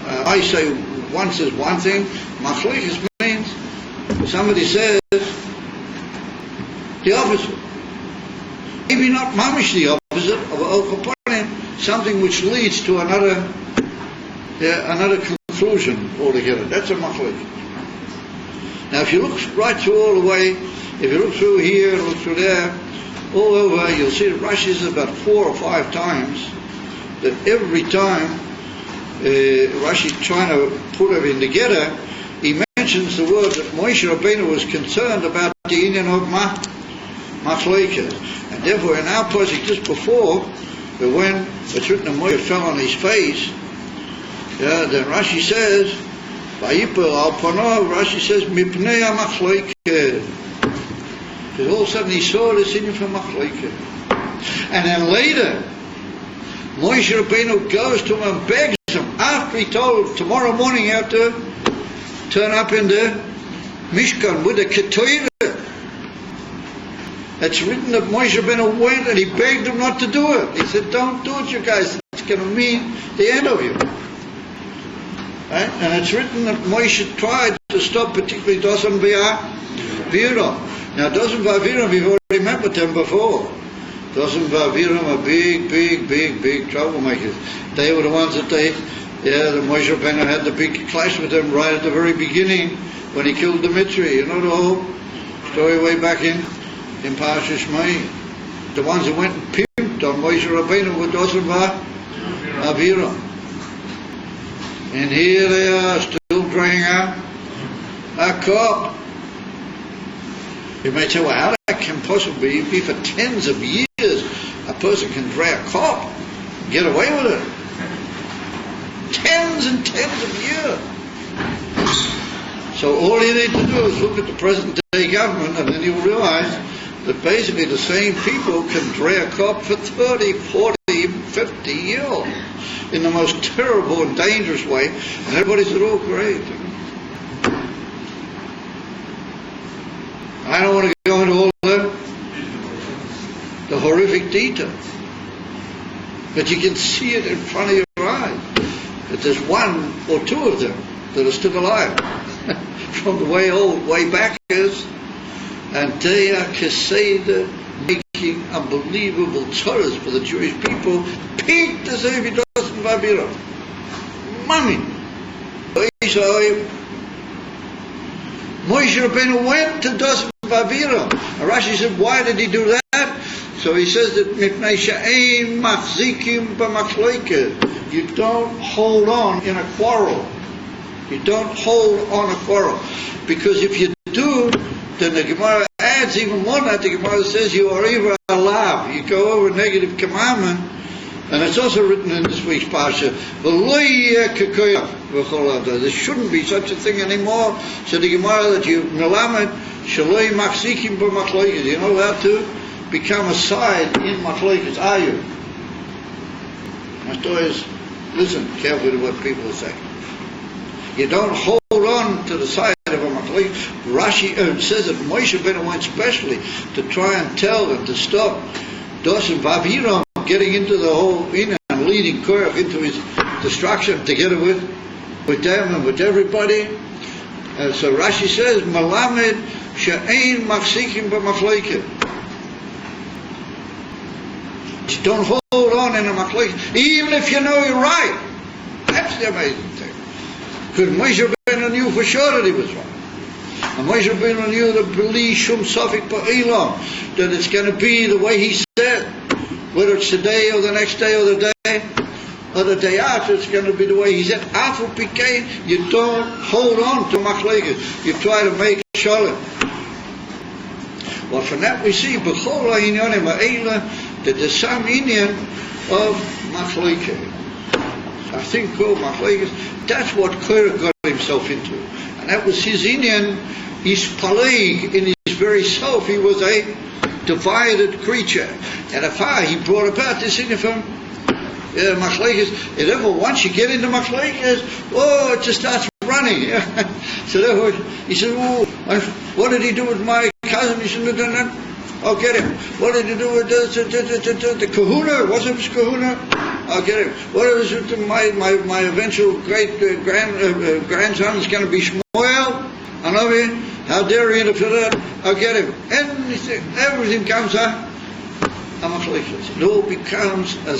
I say one says one thing. Machlokes means somebody says the opposite. Maybe not mamish the opposite of al-kapanim, something which leads to another conclusion altogether. That's a machlokes. Now if you look right through all the way, if you look through here and look through there, all over, you'll see that Rashi says about 4 or 5 times, that every time Rashi trying to put everything together, he mentions the word that Moshe Rabbeinu was concerned about the inyan of machlokes. And therefore in our passage just before, when it's written that Moshe fell on his face, then Rashi says, Vayipel al panav, Rashi says, Mipnei machlokes. Because all of a sudden he saw this in from Machleke. And then later, Moshe Rabbeinu goes to him and begs him, after he told him, tomorrow morning you have to turn up in the Mishkan with a Ketuvah. It's written that Moshe Rabbeinu went and he begged him not to do it. He said, don't do it, you guys. It's going to mean the end of you. Right? And it's written that Moshe tried to stop particularly Dosan V'Aviram. Now Dosan V'Aviram, we've already met with them before. Dosan V'Aviram are big troublemakers. They were the ones that the Moshe Rabbeinu had the big clash with them right at the very beginning when he killed the Mitzri. You know the whole story way back in Parashas Shmai. The ones that went and pimped on Moshe Rabbeinu with Dosan V'Aviram. And here they are, still drawing a cup. You may say, well, how that can possibly be for tens of years a person can drag a cop and get away with it? Tens and tens of years. So all you need to do is look at the present day government, and then you'll realize that basically the same people can drag a cop for 30, 40, 50 years in the most terrible and dangerous way, and everybody said, oh great. I don't want to go into all the horrific detail, but you can see it in front of your eyes, that there's one or two of them that are still alive from the way back is, and they are Keseda making unbelievable tzores for the Jewish people, pink as if it doesn't V'Aviram. Money. Moshe Rabbeinu went to Dosan V'Aviram. Rashi said, why did he do that? So he says that Mipnei she'ein machzikim b'machloket. You don't hold on in a quarrel. You don't hold on a quarrel. Because if you do, then the Gemara adds even more than that. The Gemara says you are even alive. You go over a negative commandment. And it's also written in this week's Parsha, there shouldn't be such a thing anymore. So the Gemara that you melamed, shaloi machzikim b'machloket. You're not allowed to become a side in machloket, are you? My story is, listen carefully to what people say. You don't hold on to the side of a machloket. Rashi says that Moshe Rabbeinu went specially to try and tell them to stop Dosan V'Aviram getting into the whole and leading Korach into his destruction together with them and with everybody. So Rashi says, Malamed she'ein machzikim b'machloket. Don't hold on in a machloket, even if you know you're right. That's the amazing thing. Because Moshe Rabbeinu knew for sure that he was right. And Moshe Rabbeinu knew that b'li shum safek ba'elam, that it's going to be the way he said. Whether it's today or the next day or the day after, it's going to be the way he said. After Pikein, you don't hold on to machlekes. You try to make shalom. Well, from that we see b'chol ha'inyanim ha'ela that there's some inyan of machlekes. I think called machlekes. That's what Korach got himself into, and that was his inyan. His plague in his very self. He was a divided creature, and he brought about this in from machlekes. And therefore, once you get into machlekes, it just starts running. So therefore, he said, what did he do with my cousin? He shouldn't have done that. I'll get him. What did he do with the kahuna? Was it his kahuna? I'll get him. What was it with my eventual great grandson is going to be Shmuel? I know him. How dare he interfere that? I'll get him. Everything comes up. It all becomes a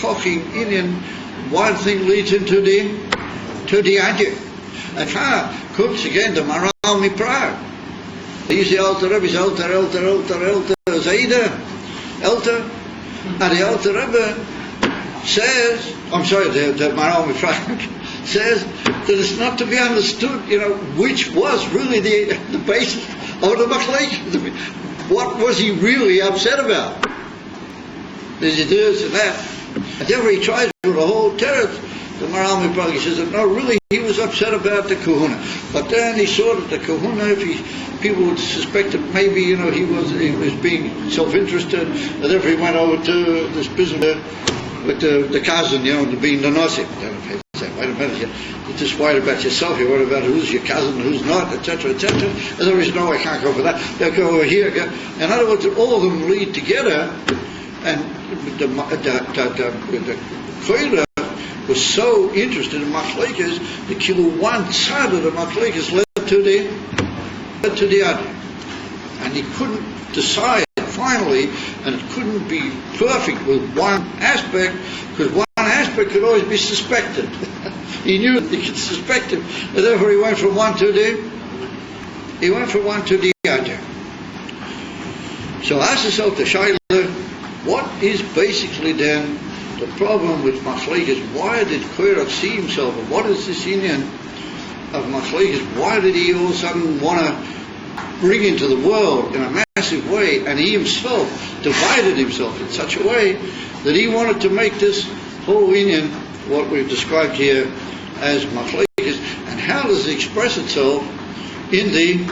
koching Indian. One thing leads into the other. And comes again to Maral Miprag. He's the Alter Rebbe, he's Alter Zayda, Alter. And the Alter Rebbe says, the Maral Miprag says that it's not to be understood, which was really the basis of the machlekes. What was he really upset about? There's this and that. And therefore he tries with the whole teretz the Maral Mipag, he says that no, really he was upset about the kahuna. But then he saw that the kahuna, if people would suspect that maybe, he was being self-interested, and therefore he went over to this business with the cousin, being the Nossim. Say, wait a minute, you're just worried about yourself, you're worried about who's your cousin, who's not, etc., etc. And there is no, I can't go for that. They'll go over here. In other words, all of them lead together, and the Koira was so interested in Machlekes, the kilo one side of the Machlekes led to the other. And he couldn't decide finally, and it couldn't be perfect with one aspect, because one aspect could always be suspected. He knew that he could suspect him, and therefore he went from one to the other. So ask yourself the Shaila, what is basically then the problem with Machlekes? Why did Koirach see himself, and what is this union of Machlekes? Why did he all of a sudden want to bring into the world in a massive way, and he himself divided himself in such a way that he wanted to make this whole union, what we've described here as Machlekes, and how does it express itself in the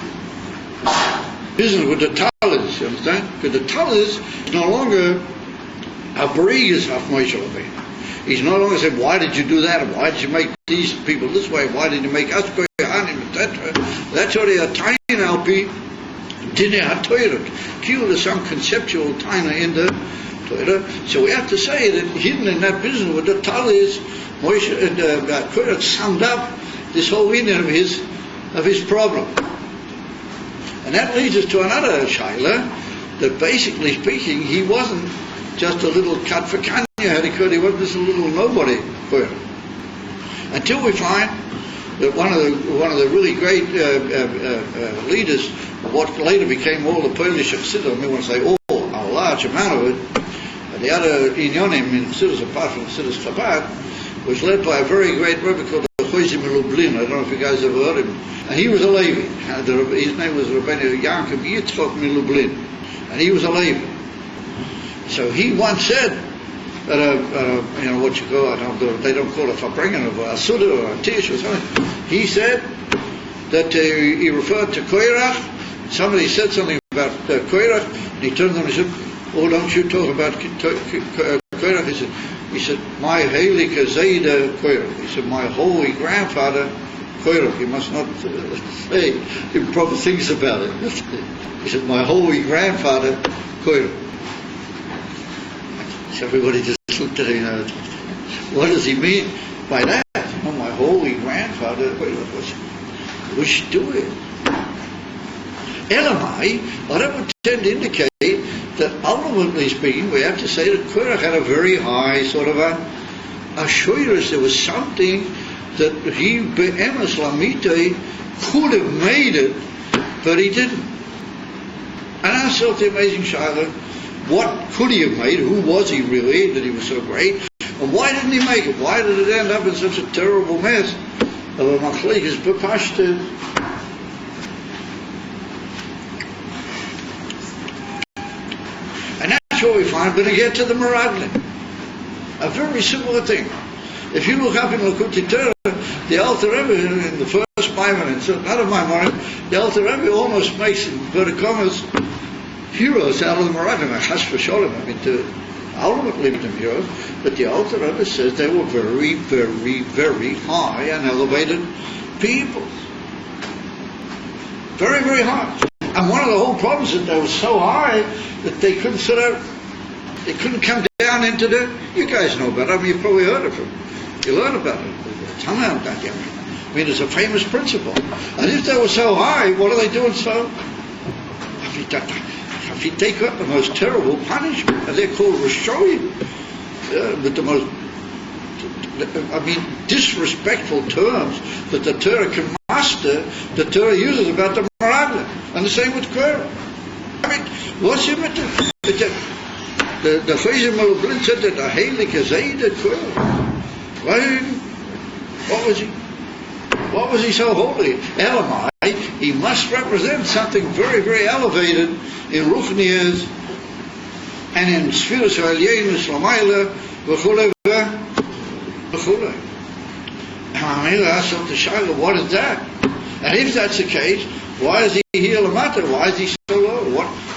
business with the Talis, you understand? Because the Talis is no longer a Barigas of Moshe Rabbeinu. He's no longer saying, why did you do that? Why did you make these people this way? Why did you make us go Yohanim, etc.? That's already a tiny alpi, Dinei HaTorah. Kill is some conceptual tiny in the Torah. So we have to say that hidden in that business with the Talis, Moshe and Koirach summed up this whole union of his problem. And that leads us to another shaila, that basically speaking, he wasn't just a little cut for Kanya, he wasn't just a little nobody Koirach. Until we find that one of the really great leaders of what later became all the Polish Chassidus, I mean, when I say all, a large amount of it, and the other Inyonim in Chassidus, apart from Chassidus Chabad, was led by a very great Rebbe called Choizim Lublin. I don't know if you guys ever heard of him. And he was a Levi. His name was Rabbeinu Yaakov Yitzchok Lublin. And he was a Levi. So he once said, what you call it, they don't call it Fabringen or a Suda or a Tish or something. He said that he referred to Koirach. Somebody said something about Koirach, and he turned to them and said, oh, don't you talk about Koirach? He said, my Heilige Zayda Koirach. He said, my holy grandfather Koirach. He must not say improper things about it. He said, my holy grandfather Koirach. So everybody just looked at him, what does he mean by that? My holy grandfather Koirach. We should do it. Elamai, that would tend to indicate that ultimately speaking, we have to say that Koirach had a very high sort of a shoyrus. There was something that he, be'emes lamite, could have made it, but he didn't. And ask yourself the amazing shaila, what could he have made? Who was he really that he was so great? And why didn't he make it? Why did it end up in such a terrible mess of a machlekes b'pashta? And that's what we find when we get to the Meraglim. A very similar thing. If you look up in Lakuti Torah, the Alter Rebbe in the first Maimon, and so not of Maimon, the Alter Rebbe almost makes, in inverted commas, heroes out of the Meraglim. Chas v'sholem, I mean, to ultimately make them heroes, but the Alter Rebbe says they were very, very, very high and elevated people. Very, very high. And one of the whole problems is that they were so high that they couldn't they couldn't come down into you guys know about it, I mean, you've probably heard of it. You learn about it. I mean, it's a famous principle. And if they were so high, what are they doing so? If you take up the most terrible punishment, and they're called Rishoyim, with the most, disrespectful terms that the Torah can master, the Torah uses about the Meraglim. And the same with Koirach. I mean, what's it with the Choizim Lublin said that the Heilige Zayda Koirach. Right? What was he so holy? Elamai, he must represent something very, very elevated in Ruchnias and in Sfiras Ha'elyenus Lamayla v'chulei v'chulei. I mean, I asked the Shaila, what is that? And if that's the case, why is he here Lamata? Why is he so low?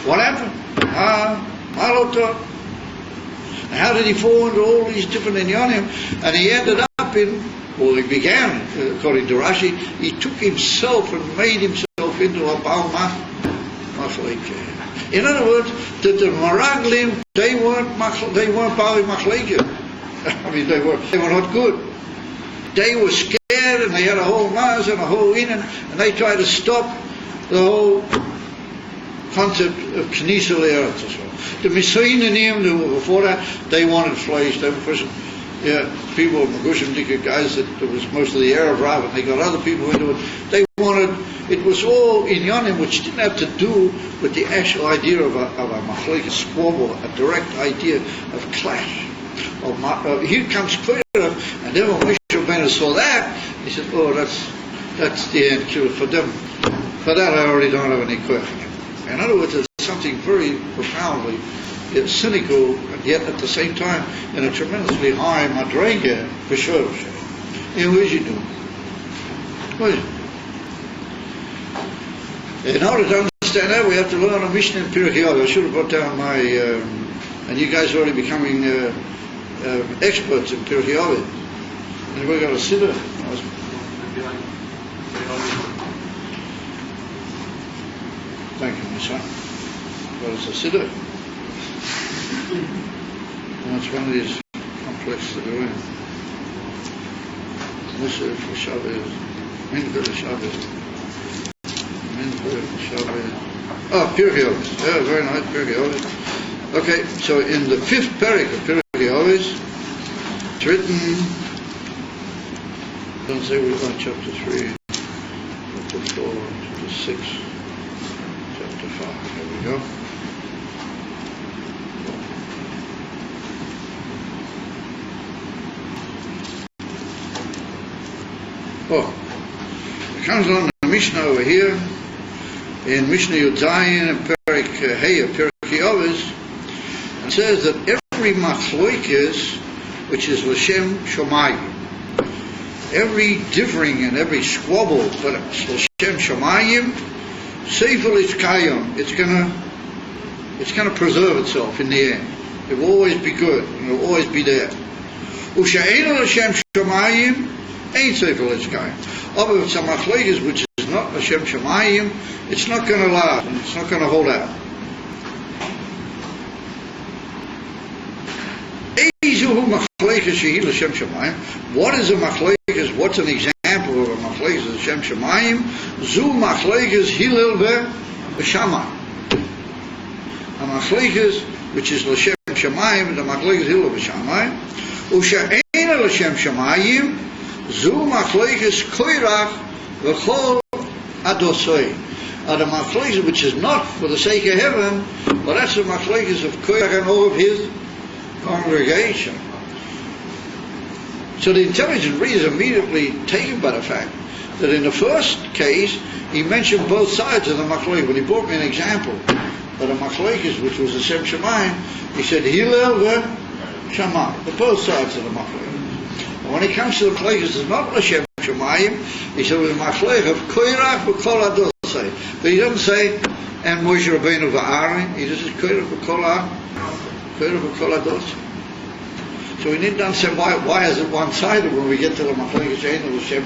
What happened? I don't know. How did he fall into all these different inyanim? And he ended up in, well, he began, according to Rashi, he took himself and made himself into a Baal Machlekes. In other words, that the Meraglim, they weren't Baal Machlekes. I mean, they were not good. They were scared, and they had a whole Maz and a whole Inan, and they tried to stop the whole concept of Knesset Eretz Yisrael. The Messianinim, who were before that, they wanted flesh. They were people of Magushim, guys that was mostly the Arab Rav, and they got other people into it. They wanted, it was all inyanim which didn't have to do with the actual idea of a machlek, a squabble, a direct idea of clash. Here comes clear, and then when Moshe Rabbeinu saw that, he said, oh, that's the end cure for them. For that I already don't have any question. In other words, there's something very profoundly cynical, and yet at the same time in a tremendously high madrega for sure. And what is he doing? In order to understand that, we have to learn a Mishnah in Pirkei Avos. I should have brought down my, and you guys are already becoming experts in Pirkei Avos. And we're going to sit there. Thank you, my son. What is a siddur? And it's one of these complex that we're in. Musaf for Shabbos, Mincha for Shabbos, Mincha for Shabbos. Oh, Pirkei Avos. Yeah, very nice, Pirkei Avos. Okay, so in the 5th parak of Pirkei Avos, it's written, don't say we're on chapter 3, chapter 4, chapter 6, chapter 5. There we go. Oh, it comes on the Mishnah over here, in Mishnah Yud Zayin and Perik Hey of Pirkei Avos, and says that every machlokes, which is L'Shem Shomayim, every differing and every squabble, but it's L'Shem Shomayim, Seifel is Kayom, it's gonna preserve itself in the end. It will always be good, it will always be there. U'sha'ena L'Shem Shomayim, ain't Seifel is Kayom. But if it's a machlokes which is not L'Shem Shomayim, it's not gonna last, and it's not gonna hold out. What is a machlekes? What's an example of a machlekes of Shem Shemayim? Zu machlekes Hillel v'Shammai. A machlekes which is l'Shem Shemayim, the machlekes Hillel v'Shammai. U'sha'ena l'Shem Shemayim, zu machlekes Koirach v'chol adosoi. The machlekes which is not for the sake of heaven, but that's the machlekes of Koirach and all of his congregation. So the intelligent reader is immediately taken by the fact that in the first case he mentioned both sides of the machlokes. When he brought me an example of the machlokes, which was the Shem Shemayim, he said Hillel v'Shammai, the both sides of the machlokes. And when it comes to the machlokes, it's not the Shem Shemayim. He said it was a machlokes of Koirach v'Kol Adosai. But he doesn't say and Moshe Rabbeinu v'Aaron. He just says Koirach v'Kol Adosai. So we need to understand why is it one-sided when we get to the machlokes Ein l'Shem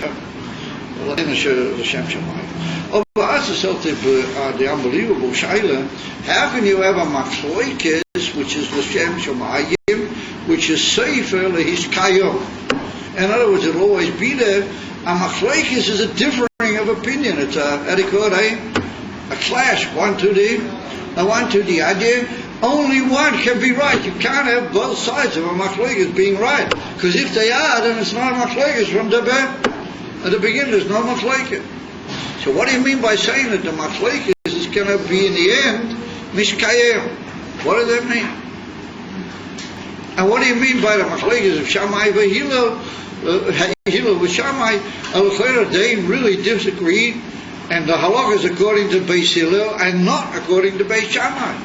Shemayim. Oh, but ask yourself the unbelievable shaila: how can you have a machlokes which is l'Shem Shemayim, which is sefer lehis kayom? In other words, it'll always be there. A machlokes is a differing of opinion. It's a clash. One to the idea. Only one can be right. You can't have both sides of a machlokes being right, because if they are, then it's not a machlokes from the at the beginning. There's no machlokes. So what do you mean by saying that the machlokes is going to be in the end mishkayem? What does that mean? And what do you mean by the machlokes of Shammai v'Hillel? Hillel with Shammai, they really disagree, and the halachas according to Beis Hillel and not according to Beis Shammai.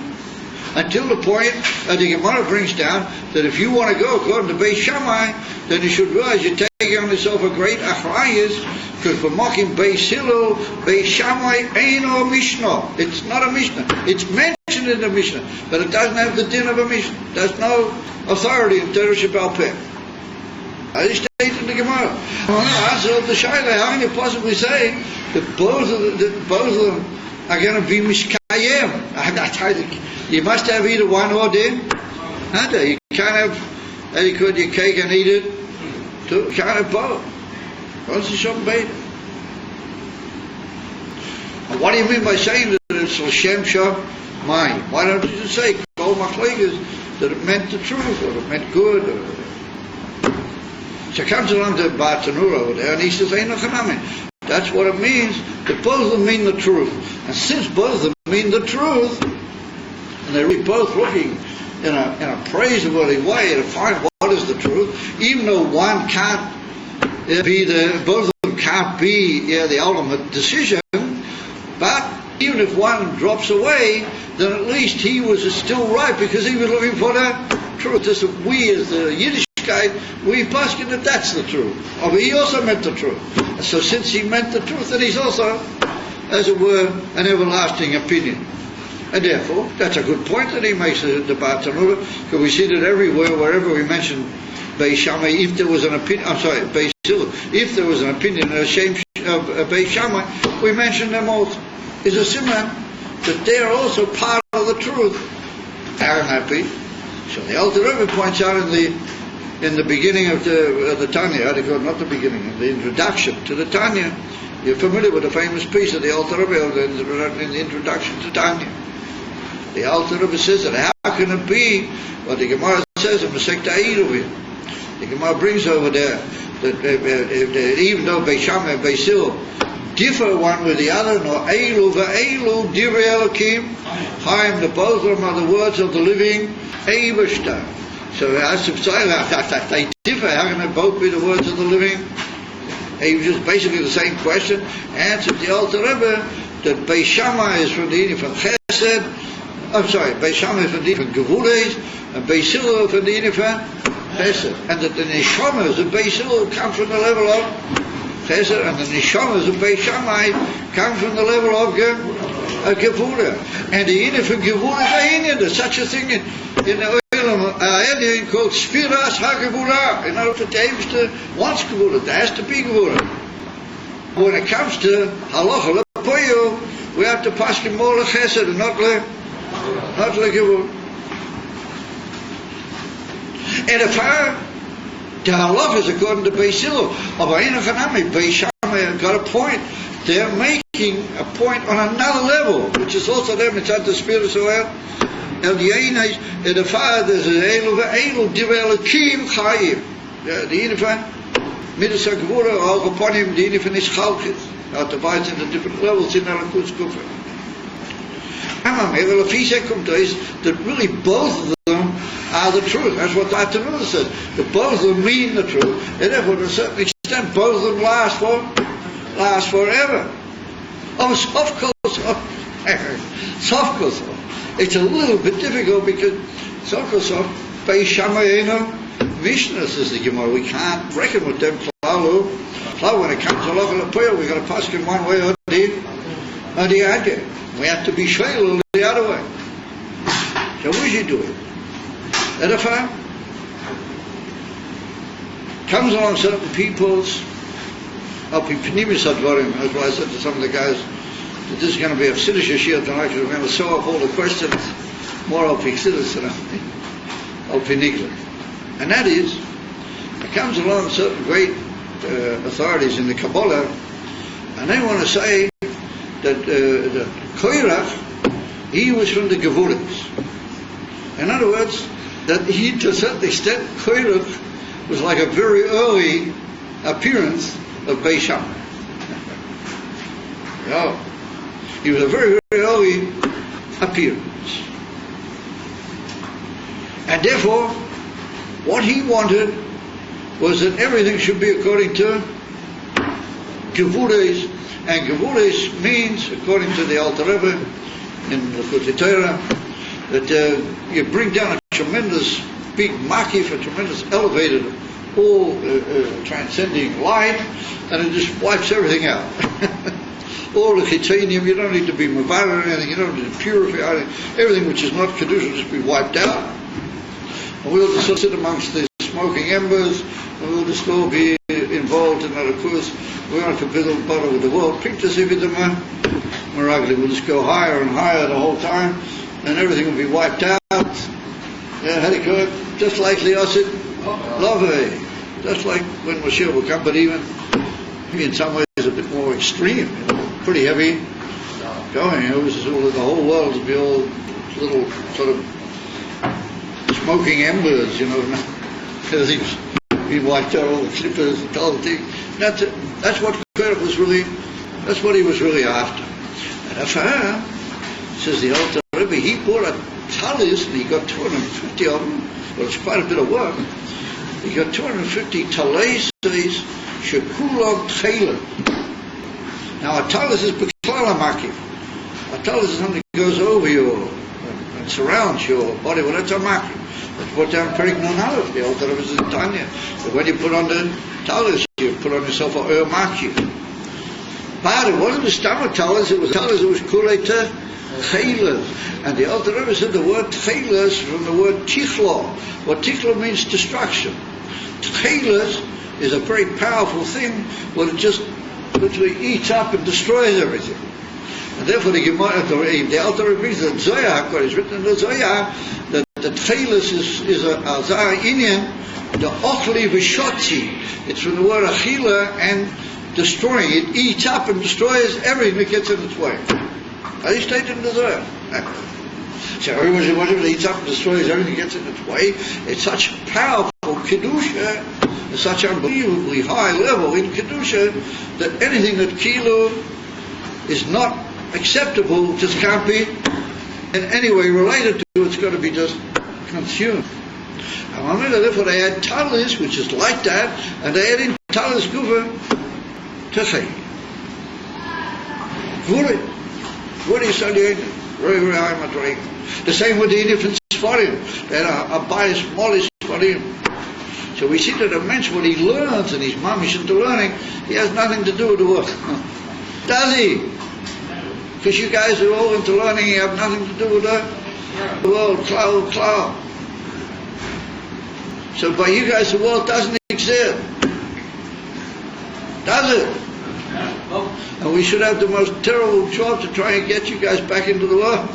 until the point that the Gemara brings down that if you want to go according to Beis Shammai, then you should realize you're taking on yourself a great achrayus, because for mocking Beis Hillel, Beis Shammai ain't a Mishnah. It's not a Mishnah. It's mentioned in the Mishnah, but it doesn't have the din of a Mishnah. There's no authority in Torah Shebaal Peh. I just stated in the Gemara. Answer the Shaila, how can you possibly say that both of them are going to be Mishkayim? You must have either one or din. You can't have your cake and eat it. You can't have both. What's the Shem Beit? And what do you mean by saying that it's L'Shem Shamayim? Why don't you just say Kol Machlekas, that it meant the truth, or it meant good? So it comes along to Bartanura over there, and he says, Ein Chanami. That's what it means, that both of them mean the truth. And since both of them mean the truth, and they're both looking in a praiseworthy way to find what is the truth, even though one can't be both of them can't be the ultimate decision, but even if one drops away, then at least he was still right, because he was looking for the truth. Just we as the Yiddish guy, we poskin that that's the truth. But he also meant the truth. So since he meant the truth, then he's also, as it were, an everlasting opinion. And therefore, that's a good point that he makes the Bartanura, because we see that everywhere, wherever we mention Beis Shammai, if there was an opinion, Beis Hillel, if there was an opinion of Beis Shammai, we mention them also. Is a siman that they are also part of the truth. They are happy. So the Alter Rebbe points out in the beginning of the Tanya, not the beginning, in the introduction to the Tanya. You're familiar with the famous piece of the Alter Rebbe in the introduction to Tanya. The Alter Rebbe says that how can it be what the Gemara says in Masechta Eruvin? The Gemara brings over there that even though Beis Shammai and Beis Hillel differ one with the other, nor Eilu ve'Eilu divrei Elokim Chaim, the both of them are the words of the living Eibishter. So as to say that they differ, how can they both be the words of the living? It was just basically the same question. Answered the Alter Rebbe that Beis Shammai is from the Indian from Chesed. Beis Shammai is from the Indian from Gevules, and Beis Hillel from the Indian from Chesed. And that the Neshamas of Beis Hillel come from the level of Chesed, and the Neshamas of Beis Shammai come from the level of Gevura. And the Indian from Gevura is a Indian. There's such a thing in the Indian called Spiras HaGevura. In other words, the Eibishter wants Gevura. There has to be Gevura. When it comes to Halacha Lepoyo, we have to pass him more Chesed and not Gevura. And if the Halacha is according to Beis Hillel, Beis Shammai got a point. They're making a point on another level, which is also them. It's at the Spirit of El. And the Einais, and the Father is Eilu ve'Eilu divrei Elokim Chaim. The Inifan, Midas HaGevura, all upon him, the Inifan is Chalkis. Now it divides into different levels in Elokus Kufa. That really both of them are the truth. That's what the Atanur says. That both of them mean the truth. And therefore, to a certain extent, both of them last forever. Of course, it's a little bit difficult because Beis Shammai ain't Mishnah, says the Gemara. We can't reckon with them. When it comes to Halacha Lepoyo, we've got to pass in one way or the other. We have to be shayla the other way. So what should you do it? Edify? Comes along certain people's Pinimis Advarim. That's why I said to some of the guys that this is going to be a Siddish Yeshir tonight, because we're going to sew up all the questions more of Pixidus than of Pinigla. And that is, it comes along certain great authorities in the Kabbalah, and they want to say that Koirach, he was from the Gevuras. In other words, that he, to a certain extent, Koirach was like a very early appearance of Beis Shammai. He was a very, very early appearance. And therefore, what he wanted was that everything should be according to Gevuras. And Gevuras means, according to the Alter Rebbe in the Likutei Torah, that you bring down a tremendous big makif, a tremendous elevated, all transcending light, and it just wipes everything out. All the titanium, you don't need to be mavarer or anything, you don't need to purify anything. Everything which is not kedusha will just be wiped out. And we'll just sit amongst the smoking embers, and we'll just all be involved in that. Of course, we're not to build a bottle with the world. Pictures of it, Maragli will just go higher and higher the whole time, and everything will be wiped out. Yeah, how do you call it? Just like Liosit, Love, just like when Moshiach will come, but even in some ways a bit more extreme, pretty heavy going. It was all, the whole world would be all little sort of smoking embers, because he's been wiped out, all the clippers and all the things. That's what Kurd was really, that's what he was really after. And Afar, says the Alter Rebbe, he bought a talis and he got 250 of them. Well, it's quite a bit of work. He got 250 talis, shekulog tchelet. Now a talis is beklala makif. A talis is something that goes over you and surrounds your body. Well, that's a makif. That's put down Perik Nun Aleph, the Alter Rebbe is in Tanya. But when you put on the talis, you put on yourself a makif. But it wasn't a stammer talis, it was a talis that was kulei tchelet. And the Alter Rebbe said the word tchelet is from the word tichlo. What tichlo means destruction. Tchelet is a very powerful thing, but it just literally eats up and destroys everything. And therefore the Alter Rebbe, the Zohar, is written in the Zohar, that the tchelet is a Azar Inyan, the ochli v'shotzi. It's from the word achila and destroying. It eats up and destroys everything that gets in its way. As he stated in the Zohar. So whatever eats up and destroys everything that gets in its way, it's such powerful kedusha, such unbelievably high level in kedusha, that anything that kilu is not acceptable just can't be in any way related to, it's got to be just consumed. And therefore they had talis, which is like that, and they had in talis guva tefei. Vuri salient, very, very high matrei. The same with the Indian Sfarim. They had a bias molish Sfarim. So we see that a mensch, what he learns, and his mamish into learning, he has nothing to do with the work. Does he? Because you guys are all into learning, you have nothing to do with the world, cloud. So by you guys, the world doesn't exist. Does it? And we should have the most terrible job to try and get you guys back into the world.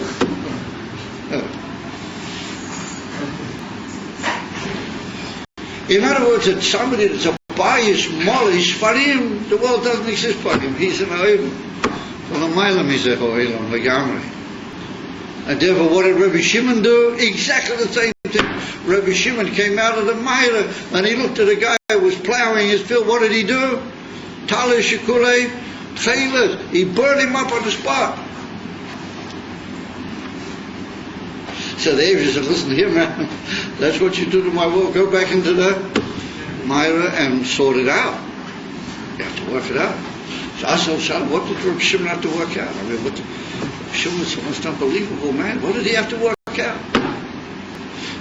In other words, it's somebody that's a bias, molish, for him, the world doesn't exist for him. He's an oilam. Well, the Mailam is a oilam, legamri. And therefore, what did Rabbi Shimon do? Exactly the same thing. Rabbi Shimon came out of the Meira, and he looked at a guy who was plowing his field. What did he do? Tale Shekulei Tchelet. He burned him up on the spot. So the Avish said, listen here, man, that's what you do to my world. Go back into the Meira and sort it out. You have to work it out. So I said, what did Rabbi Shimon have to work out? I mean, Shimon was the most unbelievable man. What did he have to work out?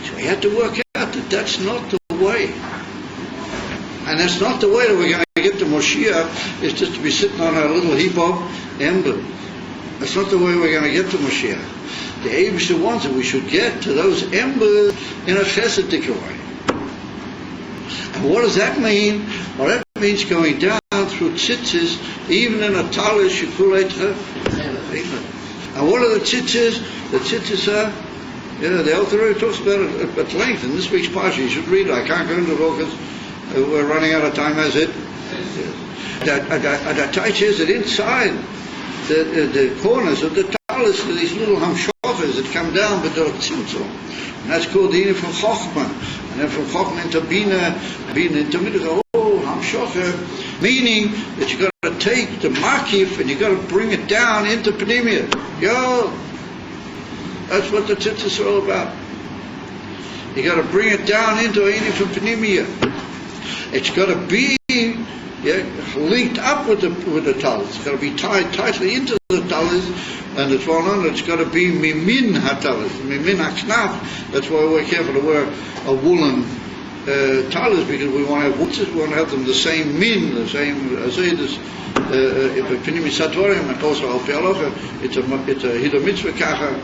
So he had to work out that that's not the way. And that's not the way that we're going to get to Moshiach, is just to be sitting on a little heap of ember. That's not the way we're going to get to Moshiach. The Abish wants that we should get to those embers in a chesedic way. And what does that mean? Well, that means going down through tzitzis, even in a talis shekulei. And what are the tzitzis? The tzitzis are, the Alter Rebbe talks about it at length in this week's parsha. You should read it. I can't go into it all because we're running out of time as it. The Taich says that inside the corners of the talis are these little hamshachas that come down but they're tzimtzum. And that's called the Ina from Chochmah. And then from Chochmah into Bina into Midah, the whole hamshacha, meaning that you've got to take the makif and you've got to bring it down into Pnimiyah. That's what the tzitzis are all about. You got to bring it down into Ina from Pnimiyah. It's got to be linked up with the talis. It's got to be tied tightly into the talis, and it's got to be mimin hatalis, mimin haknaf. That's why we're careful to wear a woolen talis, because we want to have wutzes, we want to have them the same min, the same azedus. If a pinimi satorium and also al pialocha, it's a hida mitzvah kacha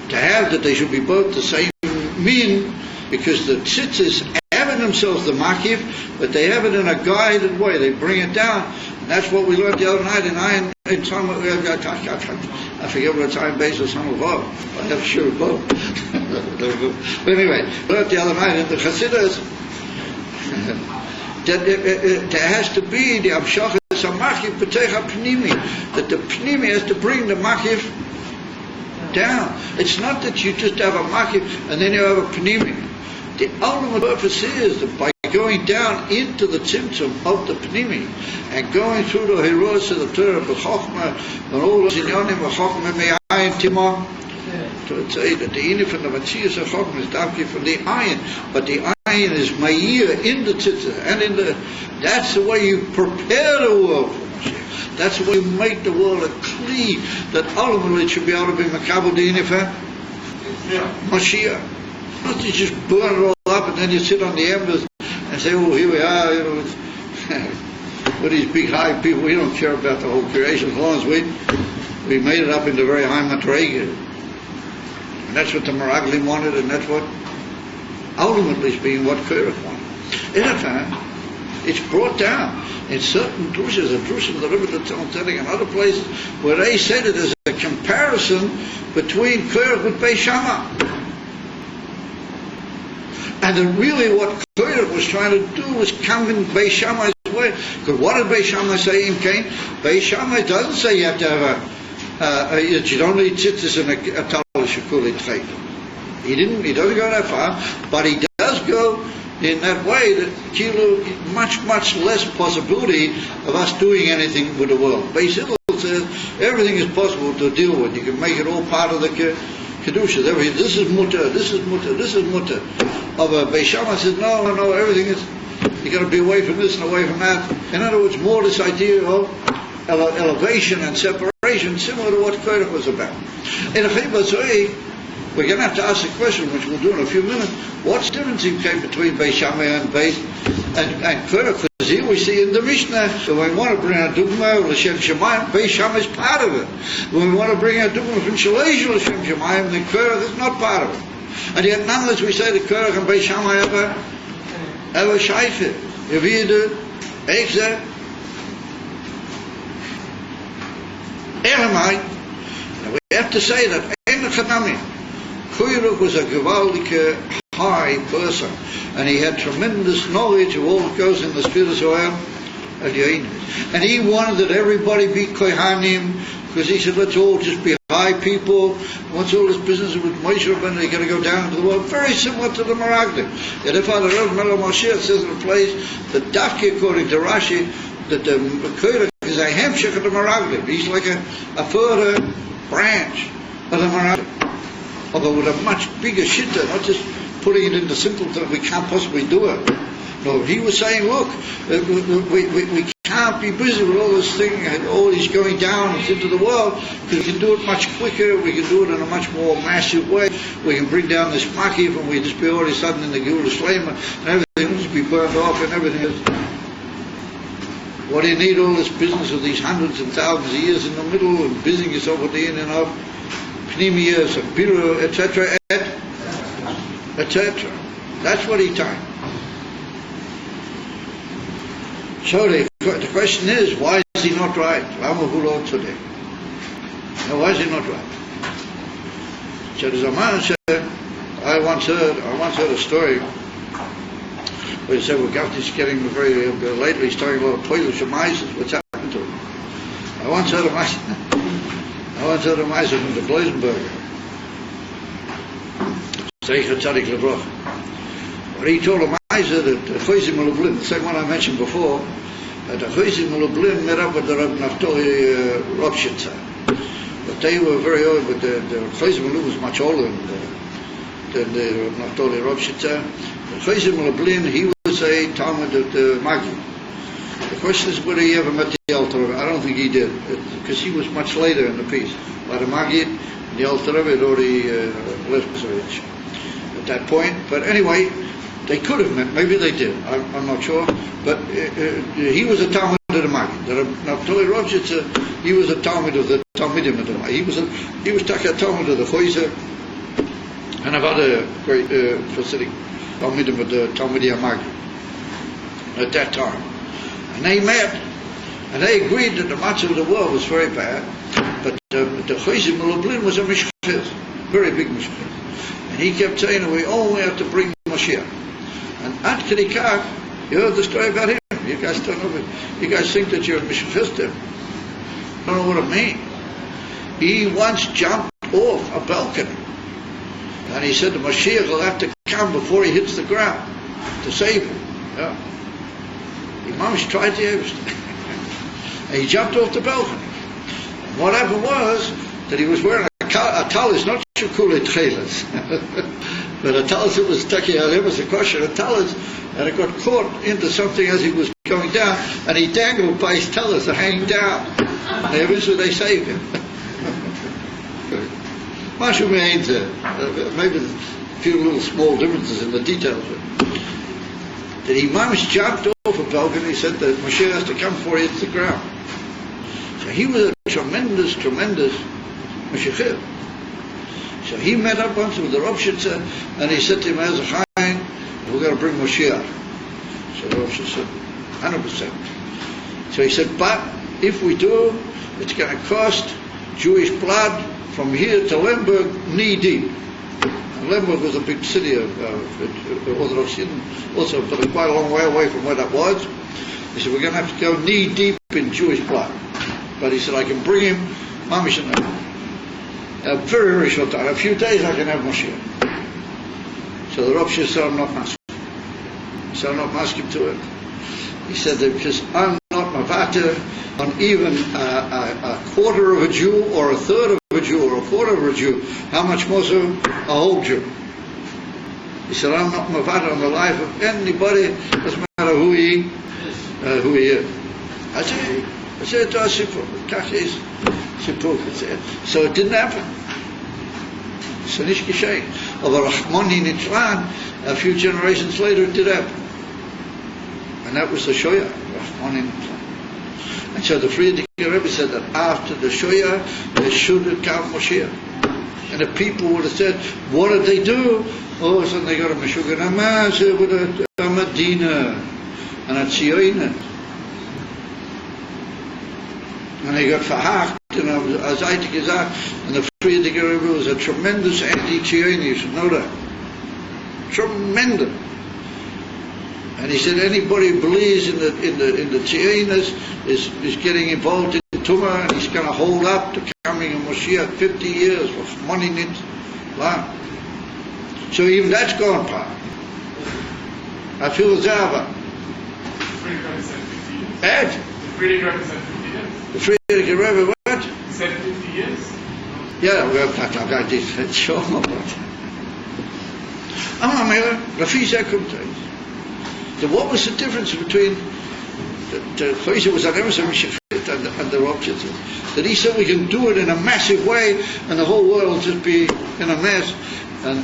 to have that they should be both the same min, because the tzitzis have in themselves the makif, but they have it in a guided way. They bring it down. And that's what we learned the other night in Son of I forget what time base of Son of Vav. I have sure both. But anyway, we learned the other night in the Chassidus that there has to be the Amshach Makif B'techa Pnimi, that the Pnimi has to bring the makif down. It's not that you just have a makif and then you have a Pnimi. The ultimate purpose is that by going down into the tzimtzum of the pnimi and going through the heroes of the Torah, the Chochmah, and all those inyanim of Chochmah, me'ayin timah, to say that the inif and the matzias of Chochmah is davki from the ayin, but the ayin is ma'ir in the tzitzah, and in the, that's the way you prepare the world for Mashiach. That's the way you make the world a kli, that ultimately it should be able to be makabel the inif Mashiach. Not to just burn it all up and then you sit on the embers and say, oh, here we are, with these big high people, we don't care about the whole creation as long as we made it up into very high madrega. And that's what the Meraglim wanted, and that's what ultimately is being what Korach wanted. In a time, it's brought down in certain drushas, the drush of the Rebbe Tzaddik and other places, where they said it as a comparison between Korach with Beis Shammai. And then really what Korach was trying to do was come in Beis Shammai's way. Because what did Beis Shammai say in Cain? Beis Shammai doesn't say you have to have you don't need tzitzis and a talis shekuli tchait. He doesn't go that far, but he does go in that way that much less possibility of us doing anything with the world. Beis Hillel says everything is possible to deal with. You can make it all part of the Kedusha. This is mutter, this is mutter, this is mutter. Of a Beis Shammai says, no, everything is, you got to be away from this and away from that. In other words, more this idea of elevation and separation, similar to what Korach was about. In a Chibazoi, we're going to have to ask a question, which we'll do in a few minutes. What's the difference between Beis Shammai and Korach? Because here we see in the Mishnah, when we want to bring a dugma of L'Shem Shemayim, Beis Shammai is part of it. When we want to bring a dugma from Shalesh L'Shem Shemayim, then Korach is not part of it. And yet nonetheless we say that Korach and Beis Shammai have a shayfe. Yevide, Ekze, Eremai. We have to say that Ein Chanami, Korach was a gewaldige high person, and he had tremendous knowledge of all that goes in the spiritual realm. And he wanted that everybody be kohanim, because he said, let's all just be high people. Once all this business with Moshe Rabbeinu, they're going to go down into the world, very similar to the Meraglim. Yet if the Rebbe Melech Moshiach says in a place that Dafki, according to Rashi, that the Korach is a hemshech of the Meraglim. He's like a further branch of the Meraglim, although with a much bigger shitta, not just putting it into simple that we can't possibly do it. No, he was saying, look, we can't be busy with all this thing and all this going down into the world, because we can do it much quicker, we can do it in a much more massive way. We can bring down this makif and we just be all of a sudden in the Geulah Shlema and everything will just be burned off and everything is. What do you need all this business of these hundreds and thousands of years in the middle and busying yourself with the in and out, pnimiyas and biru, etc., etc. That's what he taught. So the question is, why is he not right? Today. Now, why is he not right? So there's a man said, I once heard a story where he said, well, Gafti's getting very lately he's talking about Polish mises. What's happened to him? I once heard a miser from the Blasenberger. Zeicher Tzadik Lebrach. But he told a miser that the Chozim Lublin, the same one I mentioned before, that the Chozim Lublin met up with the Reb Naftali Ropshitzer. But they were very old, but the Chozim Lublin was much older than the Reb Naftali Ropshitzer. The Chozim Lublin, he was a Talmud of the Magi. The question is whether he ever met the Alter Rebbe. I don't think he did, because he was much later in the piece. By the Maggid, the Alter Rebbe had already left Israel at that point. But anyway, they could have met. Maybe they did. I'm not sure. But he was a Talmud of the Maggid. Naftali Rovshitzer, he was a Talmud of the Talmudim of the Maggid. He was a Talmud of the Choyzer and of other great Hasidic Talmudim of the Talmudim Maggid at that time. And they met, and they agreed that the matzah of the world was very bad, but the Choyzer Lublin was a mishchaz, very big mishchaz. And he kept saying, we only have to bring Mashiach. And Ad Kedikach, you heard the story about him. You guys don't know it. You guys think that you're a mishchazim. Don't know what it means. He once jumped off a balcony, and he said the Mashiach will have to come before he hits the ground to save him. Yeah. Imam tried the everything. And he jumped off the balcony. And what happened was that he was wearing a talis, not shukule trailers, but a talis that was taki alem, was a kosher talis, and it got caught into something as he was going down, and he dangled by his talis hanging down. And eventually they saved him. Mashu means maybe a few little small differences in the details. That Imam jumped off a balcony, he said that Moshe has to come before he hits the ground. So he was a tremendous Meshachir. So he met up once with the Rovshitzer, and he said to him, as a chayin, we're going to bring Moshiach. So the Rovshitzer said, 100%. So he said, but if we do, it's going to cost Jewish blood from here to Lemberg knee deep. Lemberg was a big city of Orthodox Yidden, also, but quite a long way away from where that was. He said, we're going to have to go knee deep in Jewish blood. But he said, I can bring him, Mamish, in a very, very short time. A few days I can have Moshiach. So the Rav said, I'm not masking. He said, I'm not masking to it. He said that because I'm not mavater on even a quarter of a Jew, or a third of a Jew, or a quarter of a Jew, how much more so a whole Jew? He said, I'm not mavater on the life of anybody, doesn't matter who he is. I said, so it didn't happen. So nicht geschehen. Aber Rahmani Nitzlan, a few generations later it did happen. And that was the Shoya, Rahmani Nitzlan. And so the Frierdiker Rebbe said that after the Shoya, there should have come Moshiach. And the people would have said, what did they do? Oh, so they got a Meshuggah Namaz with a Medina and a Tzioinet. And they got verhacht, and as I gesagt, and the Frierdiker Rebbe was a tremendous anti-Tzioini, you should know that. Tremendous. And he said anybody who believes in the Tzionis is getting involved in Tumah, and he's going to hold up to coming in Moshiach 50 years for money in it. So even that's gone past. I feel Zava. Ed? The Frierdiker Rebbe said 50 years. The Frierdiker Rebbe what? He said 50 years. Yeah, well, I did show him about it. Rafi Zekumtais. So what was the difference between the Choyzer was an Emerson Mishachit and the Rovshitzer? That he said we can do it in a massive way and the whole world will just be in a mess. And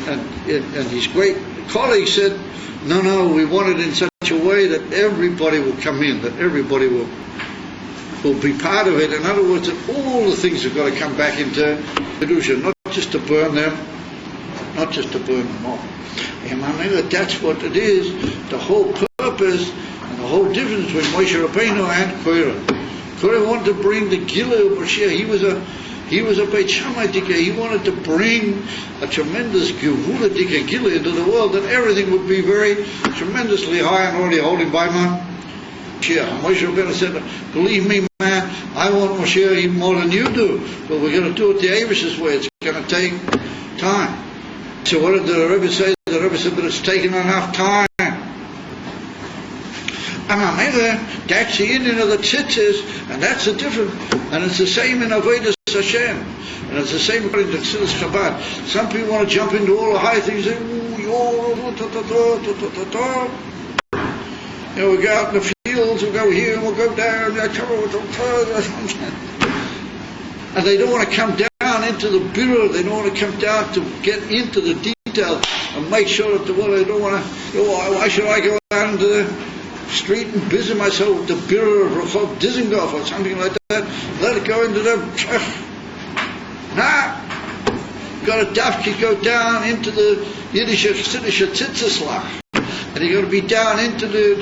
his great colleague said, no, we want it in such a way that everybody will come in, that everybody will be part of it. In other words, that all the things have got to come back into Kedusha, not just to burn them all. And that's what it is, the whole purpose and the whole difference between Moshe Rabbeinu and Korah. Korah wanted to bring the Gila of Mashiach. He was a Beit Shammai Dika. He wanted to bring a tremendous Gevula Dika Gila into the world, that everything would be very tremendously high and already holding by Mashiach. Moshe Rabbeinu said, believe me, man, I want Mashiach even more than you do, but we're going to do it the Avish's way. It's going to take time. So what did the Rebbe say? The Rebbe said, but it's taken enough time. That's the Indian of the tzitzis, and that's the difference. And it's the same in Avodas Hashem, and it's the same according to Chassidus Chabad. Some people want to jump into all the high things. Say, we go out in the fields, we'll go here, and we'll go down, and they don't want to come down into the bureau, they don't want to come down to get into the details and make sure that they don't want to, why should I go out into the street and busy myself with the bureau of Rehov Dizengoff or something like that? Let it go into the... Nah! You've got to dafki go down into the Yiddish Chassidish Tzitzislach. And you've got to be down into the...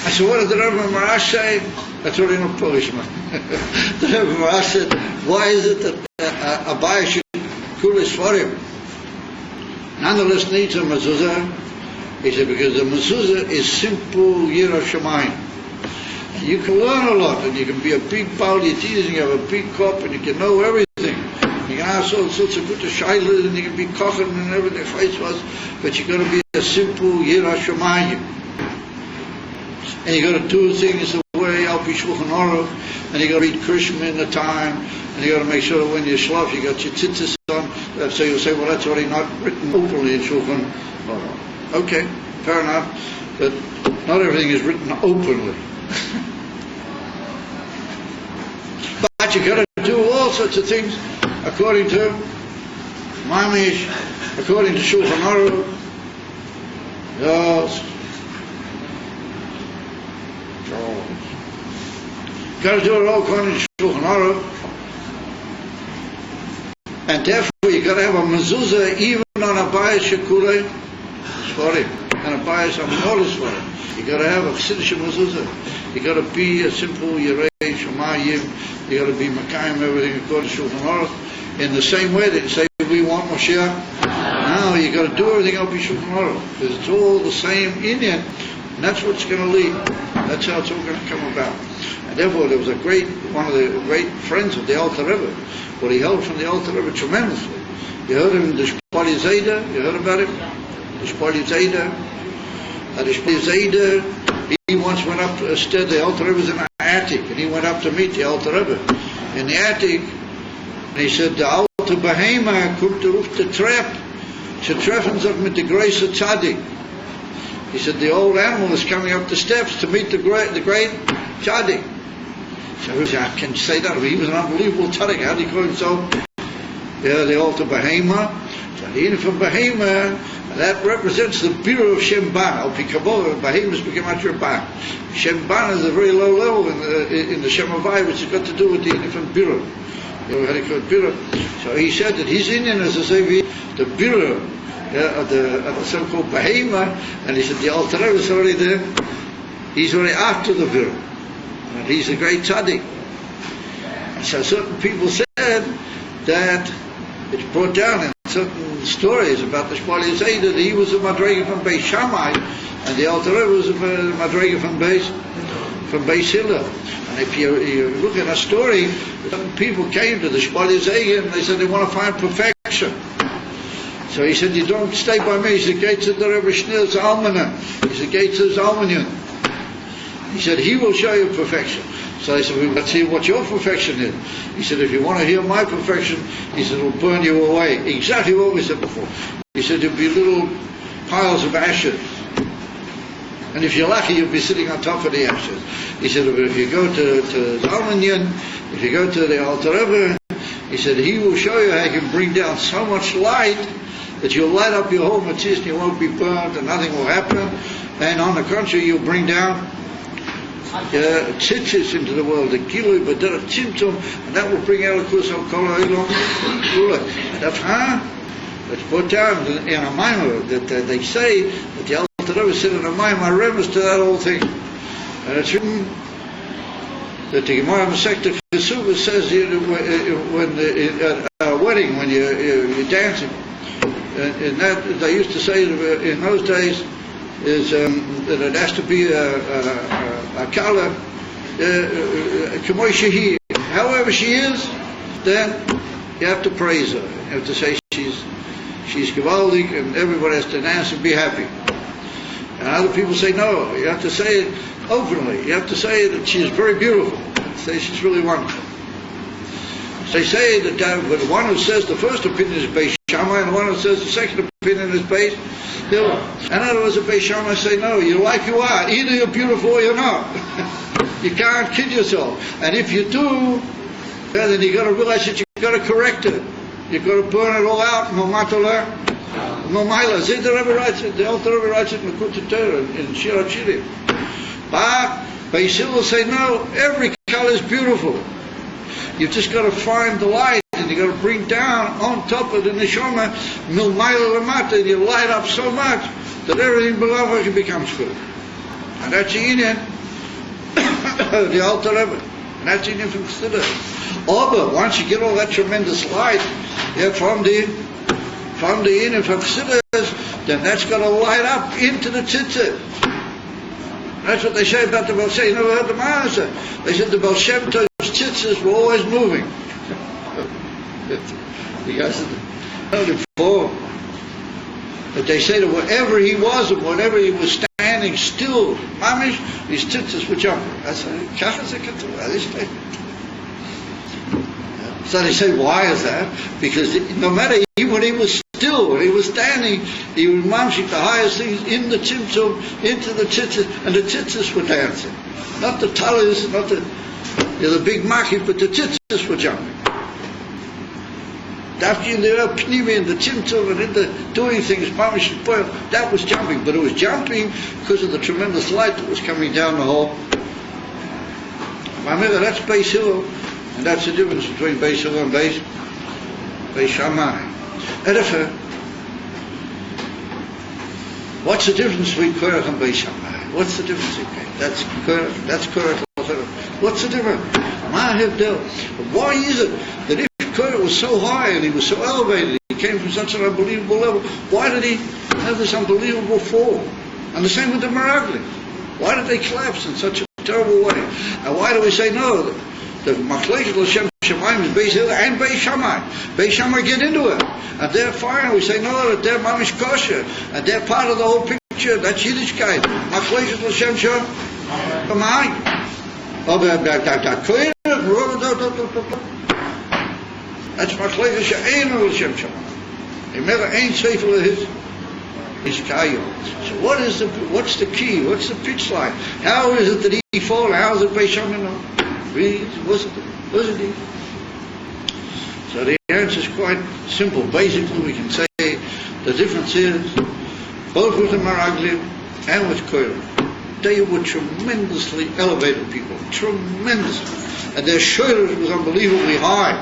I said, what did the Reverend Marash say? That's already not Polish, man. The Reverend Marash said, why is it that a Abaya should cool his for him? Nonetheless needs a mezuzah. He said, because the mezuzah is simple Yirah Shamayim. You can learn a lot, and you can be a big Baal Yitiz, and you have a big cup, and you can know everything. You can ask all sorts of good shaylas, and you can be kochen and everything, but you got to be a simple Yirah Shamayim. And you got to do things the way Al Pi Shulchan Aruch, and you got to read Krishma in the time, and you got to make sure that when you shlaf, you got your tzitzis on. So you'll say, well, that's already not written openly in Shulchan Aruch. Okay, fair enough, but not everything is written openly. But you got to do all sorts of things according to Mamish, according to Shulchan Aruch. Yes. Got to do it all according to Shulchan Aruch. And therefore you got to have a mezuzah even on a bias shekule shvarim and a bias amnor shvarim. You got to have a chassidish mezuzah. You got to be a simple Yirei Shamayim. You got to be Makayim everything according to Shulchan Aruch. In the same way that you say we want Moshiach. Now you got to do everything up in Shulchan Aruch because it's all the same Indian, and that's what's going to lead. That's how it's all going to come about. And therefore, there was one of the great friends of the Alter Rebbe. Well, he held from the Alter Rebbe tremendously. You heard him, the Shpali Zayda. You heard about him? The Shpali Zayda. The Shpali Zayda, he once went up to the Alter Rebbe was in the attic, and he went up to meet the Alter Rebbe in the attic, and he said, "The Alter Behema kommt auf the trap, she treffen sich mit the grace of Tzaddik." He said, the old animal is coming up the steps to meet the great tzaddik. So I can say that. He was an unbelievable tzaddik. How do you call himself? Yeah, the Alter Behema. So the uniform Behema, that represents the Bira of Shem Bana. Al Pi Kabbalah, Behemoths became after Bana. Shem Bana is a very low level in the Shem Havai, which has got to do with the uniform Bira. You know how do you call it Bira? So he said that his Indian is as if the Bira of the so-called Behema, and he said the Alter Rebbe is already there. He's already after the Bira, and he's a great tzaddik. And so certain people said that it's brought down in certain stories about the Shpali Zayda that he was a Madrega from Beis Shammai, and the Alter Rebbe was a Madrega from Beis Hillel. And if you look at a story, some people came to the Shpali Zayda and they said they want to find perfection. So he said, you don't stay by me. He said, Gates of the Rebbe Shnir's Almanen. He said, Gates of Almanen. He said, he will show you perfection. So I said, well, let's see what your perfection is. He said, if you want to hear my perfection, he said, it'll burn you away. Exactly what we said before. He said, there'll be little piles of ashes. And if you're lucky, you'll be sitting on top of the ashes. He said, but if you go to Zalmanyan, if you go to the Alter Rebbe, he said, he will show you how he can bring down so much light that you'll light up your whole matzis and you won't be burned and nothing will happen. And on the contrary, you'll bring down tzitzis into the world, the gilui, but there are tzimtzum, and that will bring out a kus of kol ha'ilom. And that's it's put down in a mimer that they say that the Alter Rebbe said in a mimer reference to that whole thing. And it's written that the Gemara Masechta Kesubah says when at a wedding when you're dancing, and that they used to say in those days is that it has to be a kala however she is, then you have to praise her. You have to say she's gewaldig, and everybody has to dance and be happy. And other people say no, you have to say it openly. You have to say that she's very beautiful. Say she's really wonderful. They say that the one who says the first opinion is Beis Shammai, and the one who says the second opinion is Beis You know? In other words, the Beis Shammai say, no, you're like you are. Either you're beautiful or you're not. You can't kid yourself. And if you do, then you've got to realize that you've got to correct it. You've got to burn it all out. No matola, no maila. The Alter Rebbe writes it in the Kutei Torah, in Shir HaShirim. But Beis Hillel will say, no, every color is beautiful. You've just got to find the light, and you've got to bring down on top of the neshama milmaila lamata, and you light up so much that everything below you becomes good. And that's the Indian, the Alter Rebbe. And that's the Indian from Chassidus. But once you get all that tremendous light from the Indian from Chassidus, then that's got to light up into the tzitzit. That's what they say about the Baal Shem. You never heard the Maharaj? They said the Baal Shem Tov's tzitzis were always moving. The guy said, before. But they say that wherever he was and whenever he was standing still, mamish, his tzitzis were jumping. I said, so they say, why is that? Because no matter when he was still, when he was standing, he was mamshik the highest things in the tzimtzum, into the tzitzis, and the tzitzis were dancing. Not the talis, not the big maki, but the tzitzis were jumping. After in the pnimi, in the tzimtzum, and in the doing things, mamish that was jumping, but it was jumping because of the tremendous light that was coming down the hall. Remember, that's Beis Hillel. And that's the difference between Beis Hillel and Beis Shammai. Edifer, what's the difference between Korach and Beis Shammai? What's the difference? Okay, that's Korach. What's the difference? Why is it that if Korach was so high and he was so elevated, he came from such an unbelievable level, why did he have this unbelievable fall? And the same with the Meraglim. Why did they collapse in such a terrible way? And why do we say no? The Machlekes L'Shem Shemayim is Beis Hillel and Beis Shammai. Beis Shammai get into it. And they're fine. We say, no, that they're mamish kosher. And they're part of the whole picture. That's Yiddishkeit. Machlekes L'Shem Shemayim. That's Machlekes She'einu L'Shem Shemayim. He never ain't safe for his kayo. So what's the key? What's the pitch line? How is it that he fall? How is it Beis Shammai? No. Wasn't he? So the answer is quite simple. Basically, we can say the difference is both with the Meraglim and with Korach, they were tremendously elevated people, tremendously, and their shoulders was unbelievably high.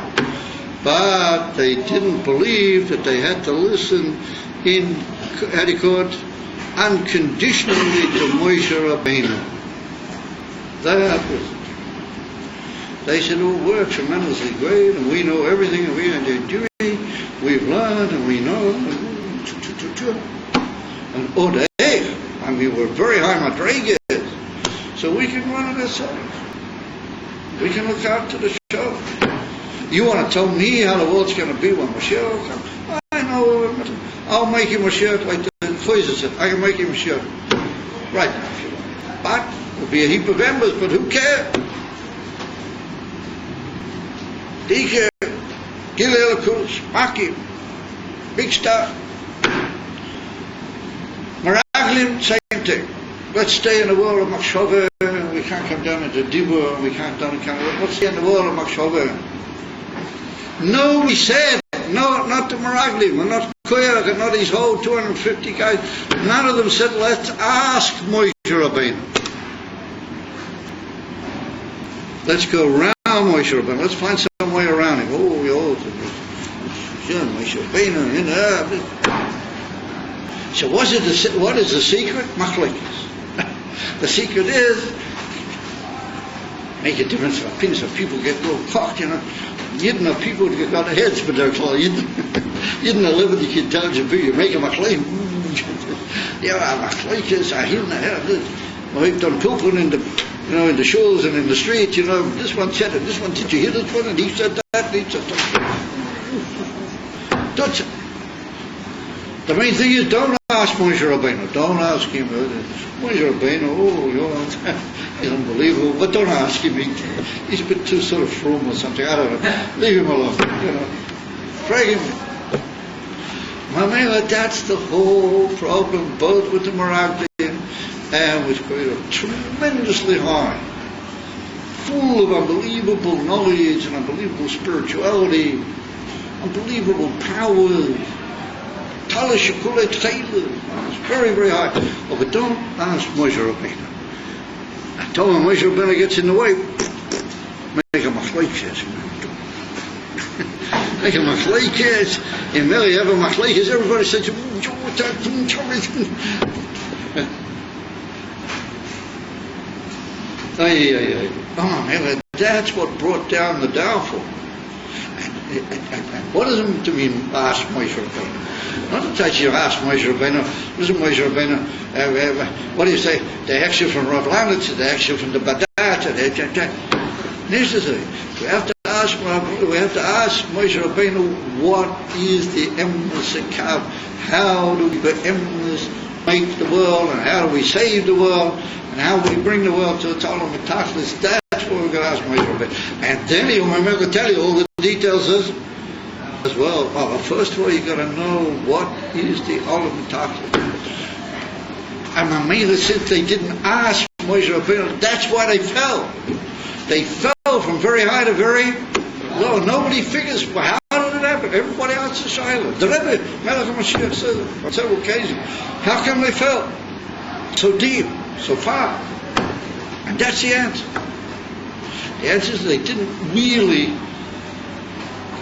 But they didn't believe that they had to listen in, how do you call it, unconditionally to Moshe Rabbeinu. That was it. They said, oh, we're tremendously great, and we know everything, and we've learned, and we know, and we're very high madrigas, so we can run it ourselves. We can look after the show. You want to tell me how the world's going to be when Mashiach comes? I know, I'll make him a shirt like the Chayzer said. I can make him a shirt right now if you want. But there'll be a heap of embers, but who cares? Dike, Gilel Kuz, Makim, big star. Meraglim, same thing. Let's stay in the world of Machshava. We can't come down into Dibur. We can't down into let's stay in the world of Machshava. No, we said, no, not the Meraglim, and not Korach, and not these whole 250 guys. None of them said, let's ask Moshe Rabbeinu. Let's go around Moshe Rabbeinu. Let's find some way around him. Moshe Rabbeinu. So what is the secret? Machlekes. The secret is make a difference of opinions. If people get real cocked, you know people get got their heads, but they're called you didn't live with the intelligent people. You make a machlekes. Machlekes. I hear this. We've done pilpun in the in the shuls and in the streets, this one said it, this one, did you hear this one? And he said that, and he said that. That's it. The main thing is, don't ask Moshe Rabbeinu. Don't ask him. Moshe Rabbeinu, he's unbelievable, but don't ask him. He's a bit too sort of frum or something. I don't know. Leave him alone. Pray him. Mamela, that's the whole problem, both with the Meraglim and with Koira. Tremendously high, full of unbelievable knowledge and unbelievable spirituality, unbelievable powers. Talish Kule Taylor, it's very, very high. Oh, but don't ask Moshe Rabbeinu. I told him Moshe Rabbeinu gets in the way, make a machlekes. Make a machlekes. In Meli, have a machlekes. Everybody says, oh, that's what brought down the downfall. What does it mean, ask Moshe Rabbeinu? Not that you ask Moshe Rabbeinu, listen Moshe Rabbeinu, what do you say? The action from Rav Lanitz, the action from the Badat, this is it. We have to ask Moshe Rabbeinu, what is the SHK? How do we make the world, and how do we save the world, and how do we bring the world to a total metachlis? That's what we're going to ask Moshe Rabbeinu. And then he'll remember to tell you all the details as well. Well, first of all, you've got to know what is the ultimate metachlis. And Mamela, since they didn't ask Moshe Rabbeinu, that's why they fell. They fell from very high to very low. Nobody figures, well, how did it happen? Everybody else is silent. The Rebbe, Melech HaMashiach, said it on several occasions. How come they fell so deep, so far? And that's the answer. The answer is they didn't really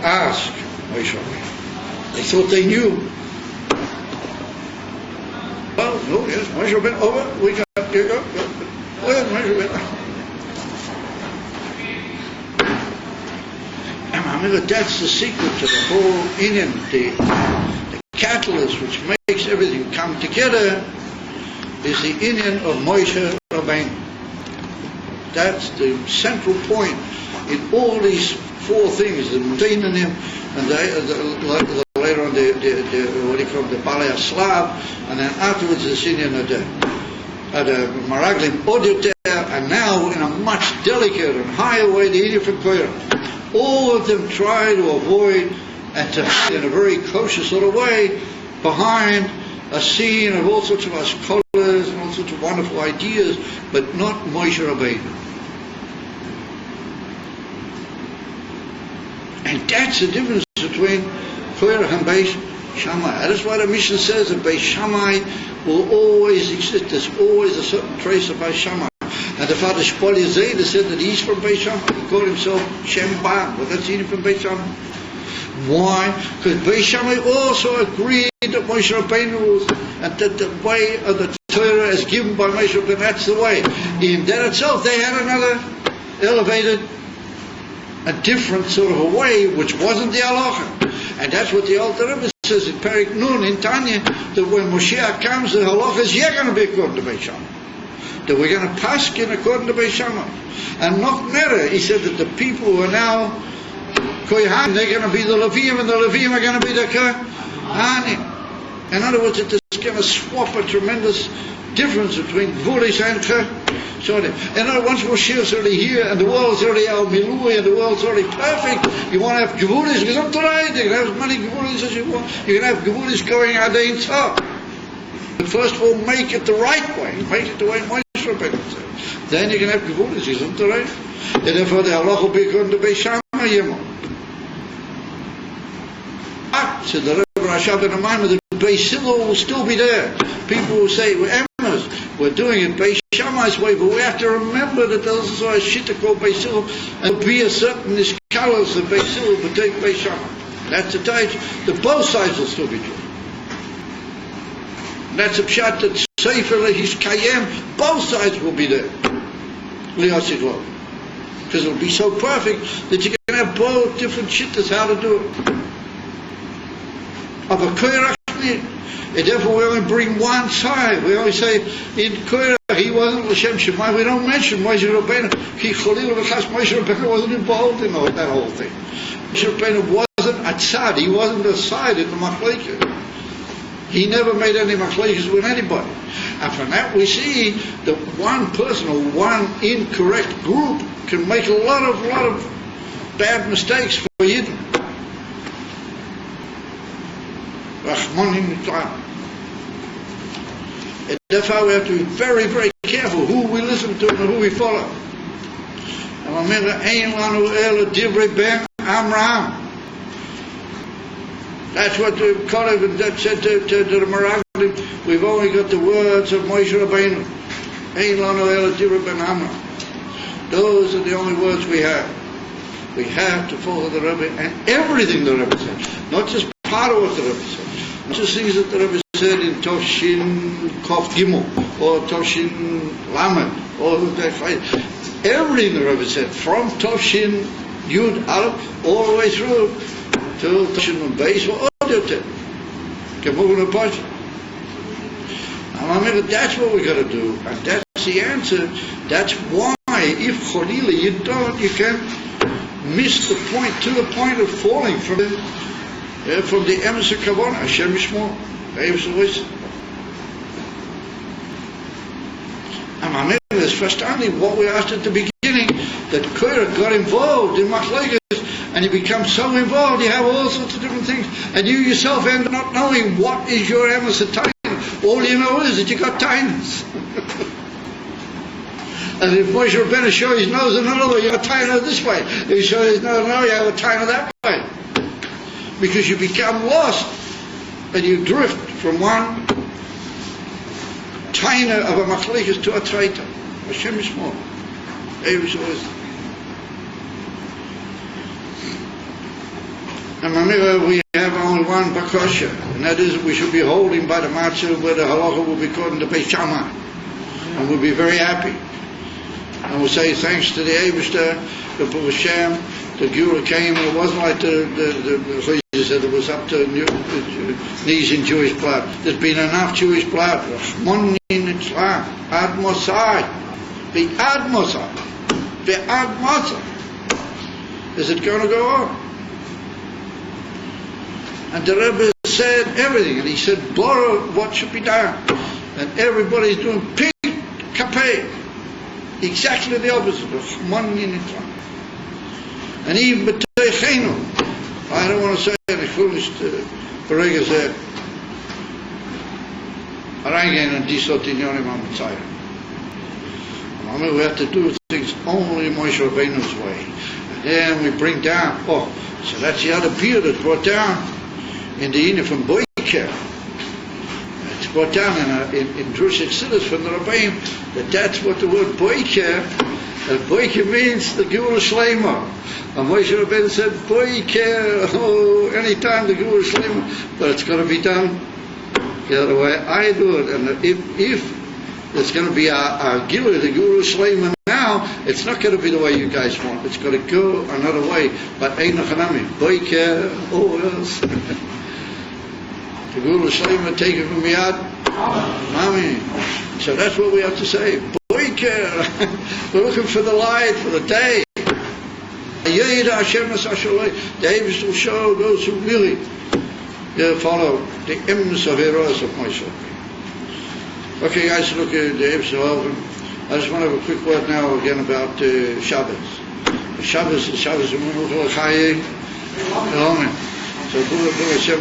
ask Moshe Rabbeinu. They thought they knew. Well, no, yes, Moshe Rabbeinu, over, we got, where's Moshe Rabbeinu? That's the secret to the whole Indian, the catalyst which makes everything come together is the Indian of Moshe Rabbeinu. That's the central point in all these four things, the Mutainanim, and later on what do you call the Balei Slav, and then afterwards the Indian of the Meraglim Odyoter, and now in a much delicate and higher way the Indian from Koira. All of them try to avoid and to hide in a very cautious sort of way behind a scene of all sorts of scholars and all sorts of wonderful ideas, but not Moshe Rabbeinu. And that's the difference between Koirach and Beis Shammai. That's why the Mishnah says that Beis Shammai will always exist. There's always a certain trace of Beis Shammai. And the father Shpoli Zayda said that he's from Beis Shammai. He called himself Shem Ban, but that's even from Beis Shammai. Why? Because Beis Shammai also agreed that Moshe Rabbeinu was, and that the way of the Torah is given by Moshe Rabbeinu, that's the way. In that itself, they had another elevated, a different sort of a way, which wasn't the halacha. And that's what the Alter Rebbe says in Perik Nun in Tanya, that when Moshiach comes, the halacha is you're going to be according to Beis Shammai. That we're going to paskin according to Beis Shammai. And not matter, he said that the people who are now Kohanim, they're going to be the Levim, and the Levim are going to be the Kohanim. In other words, it's going to swap a tremendous difference between Gvulis and Chodim. In other words, once Moshiach's already here, and the world's already al milui, and the world's already perfect, you want to have Gvulis, because I'm trying, you can have as many Gvulis as you want. You can have Gvulis going out the top. But first of all, make it the right way. Make it the way Moshe Rabbeinu said. Then you can have Gvulis, isn't it right? And therefore the halacha will be according to Beis Shammai Yemo. So the Rebbe Rashab and the Maimon, the Beis Hillel will still be there. People will say, we're emes, we're doing it Beis Shammai's way, but we have to remember that there's also a shitta called Beis Hillel, and there'll be a certain niskalos of Beis Hillel, but take Beis Shammai. That's the type, that both sides will still be true. That's a pshat that Sefer Lehis Kayem, both sides will be there. Lihasiglo. Because it'll be so perfect that you can have both different shittas how to do it. Of a Koirach, and therefore we only bring one side. We only say in Koirach he wasn't L'Shem Shemai. We don't mention Moshe Rabbeinu. He Cholil V'chas Moshe Rabbeinu wasn't involved in that whole thing. Moshe Rabbeinu wasn't a tzad. He wasn't a side in the machlekes. He never made any machlekes with anybody. And from that we see that one person or one incorrect group can make a lot of bad mistakes for Yidden. Rahmanin Islam. And therefore we have to be very, very careful who we listen to and who we follow. And remember, Ein lanu ela divrei ben Amram. That's what the Kodev said to the Meraglim. We've only got the words of Moshe Rabbeinu. Ein lanu ela divrei ben Amram. Those are the only words we have. We have to follow the Rebbe and everything the Rebbe said. Not just part of what the Rebbe said. Not just things that the Rebbe said in Toshin Kof Gimel or Toshin Lamed or everything the Rebbe said from Toshin Yud Aleph all the way through to Toshin Beis or Odyotet. Kemuvin Apostle. That's what we got to do, and that's the answer. That's why if Cholila you can miss the point to the point of falling from the Emes HaKavona, Hashem Yishmor, and it's verstanding what we asked at the beginning, that Korah got involved in Machlokes, and you become so involved, you have all sorts of different things, and you yourself end up not knowing what is your Emes HaTaina. All you know is that you got tainas. And if Moshe Rabbeinu show his nose another way, you have a taina this way. If you show his nose another way, you have a taina that way. Because you become lost and you drift from one taina of a machlokes to a traita. Hashem Yishmor. And remember, we have only one bakosha, and that is that we should be holding by the matzah where the halacha will be according to Beis Shammai, and we'll be very happy. And we'll say thanks to the Eibishter, the Hashem, the Gura came. It wasn't like the Chayes said it was up to knees in Jewish blood. There's been enough Jewish blood. Rahmanin Islam, Ad Mosai, Ad Mosai, Ad Mosai. Is it going to go on? And the Rebbe said everything, and he said, borrow what should be done. And everybody's doing pig kapeh. Exactly the opposite of Rahmanin Islam. And even B'teichenu, I don't want to say any foolish Berega said, Arangin and Disot Inyonim HaMatzayim. I mean, we have to do things only Moshe Rabbeinu's way. And then we bring down, so that's the other beer that's brought down in the Ina from Boiker. It's brought down in Jewish Exodus from the Rabbeim that's what the word Boiker, and Boiker means the Gula Shlema. And Moshe Rabbeinu said, Boiker, anytime the Gula Shlema, but it's going to be done the other way I do it. And if there's going to be a Gila, the Gula Shlema now, it's not going to be the way you guys want. It's going to go another way. But Ein Nachanami, Boiker, else. The Gula Shlema take it from Yad. Mami. So that's what we have to say. Boiker. We're looking for the light, for the day. The Davis will show those who really follow the eminence of heroes of Moshe. Okay, guys, look at the episode. I just want to have a quick word now again about Shabbos. Shabbos is Chaye. So,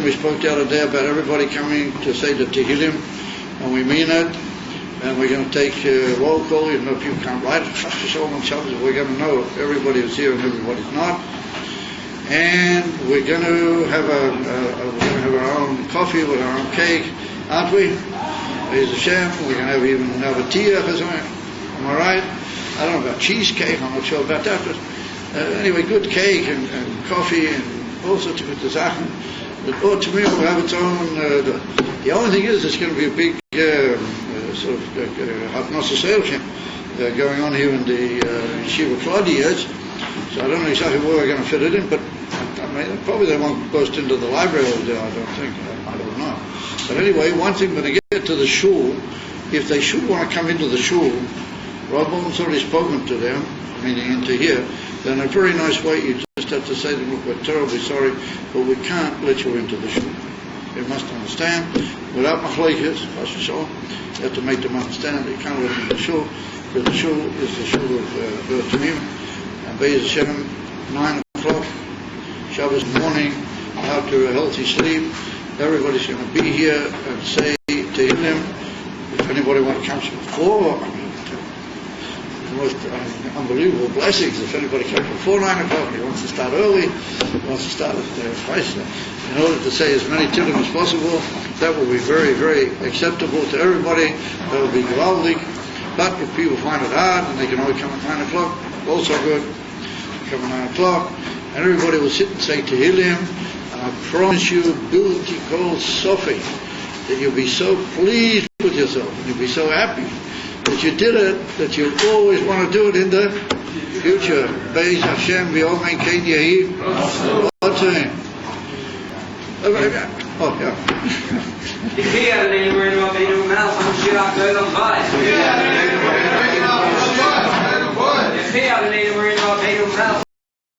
we spoke the other day about everybody coming to say the Tehillim, and we mean it. And we're going to take roll call, even though people can't write it. On Shabbos, we're going to know if everybody is here and everybody's not. And we're going to have our own coffee with our own cake, aren't we? Praise Hashem. We're going to even have a tea or something. Am I right? I don't know about cheesecake. I'm not sure about that. But anyway, good cake and coffee and all sorts of good Sachen. But to me, will have its own. The only thing is, it's going to be a big sort of Hatnosa going on here in the Yeshiva Claudia's. So I don't know exactly where we're going to fit it in, but I mean, probably they won't burst into the library over there. I don't think. I don't know. But anyway, one thing when they get to the shul, if they should want to come into the shul, Rabban's already spoken to them, meaning into here. Then a very nice way, you just have to say to them, look, we're terribly sorry, but we can't let you into the shul. You must understand, without machlokes, you have to make them understand that you can't let them into the shul, because the shul is the shul of Bertanim, and Be'ez Hashem, 9 o'clock, Shabbos morning, after a healthy sleep, everybody's going to be here and say Tehillim. If anybody wants to come before, the most unbelievable blessings. If anybody comes before 9 o'clock and he wants to start early, he wants to start at in order to say as many Tehillim as possible, that will be very, very acceptable to everybody. That will be gewaldig. But if people find it hard and they can only come at 9 o'clock, also good. Come at 9 o'clock, and everybody will sit and say Tehillim. And I promise you, Bilti Kol Sofi, that you'll be so pleased with yourself, and you'll be so happy that you did it, that you'll always want to do it in the future. Be'ez Hashem v'yomen ken yehi. Oh, yeah.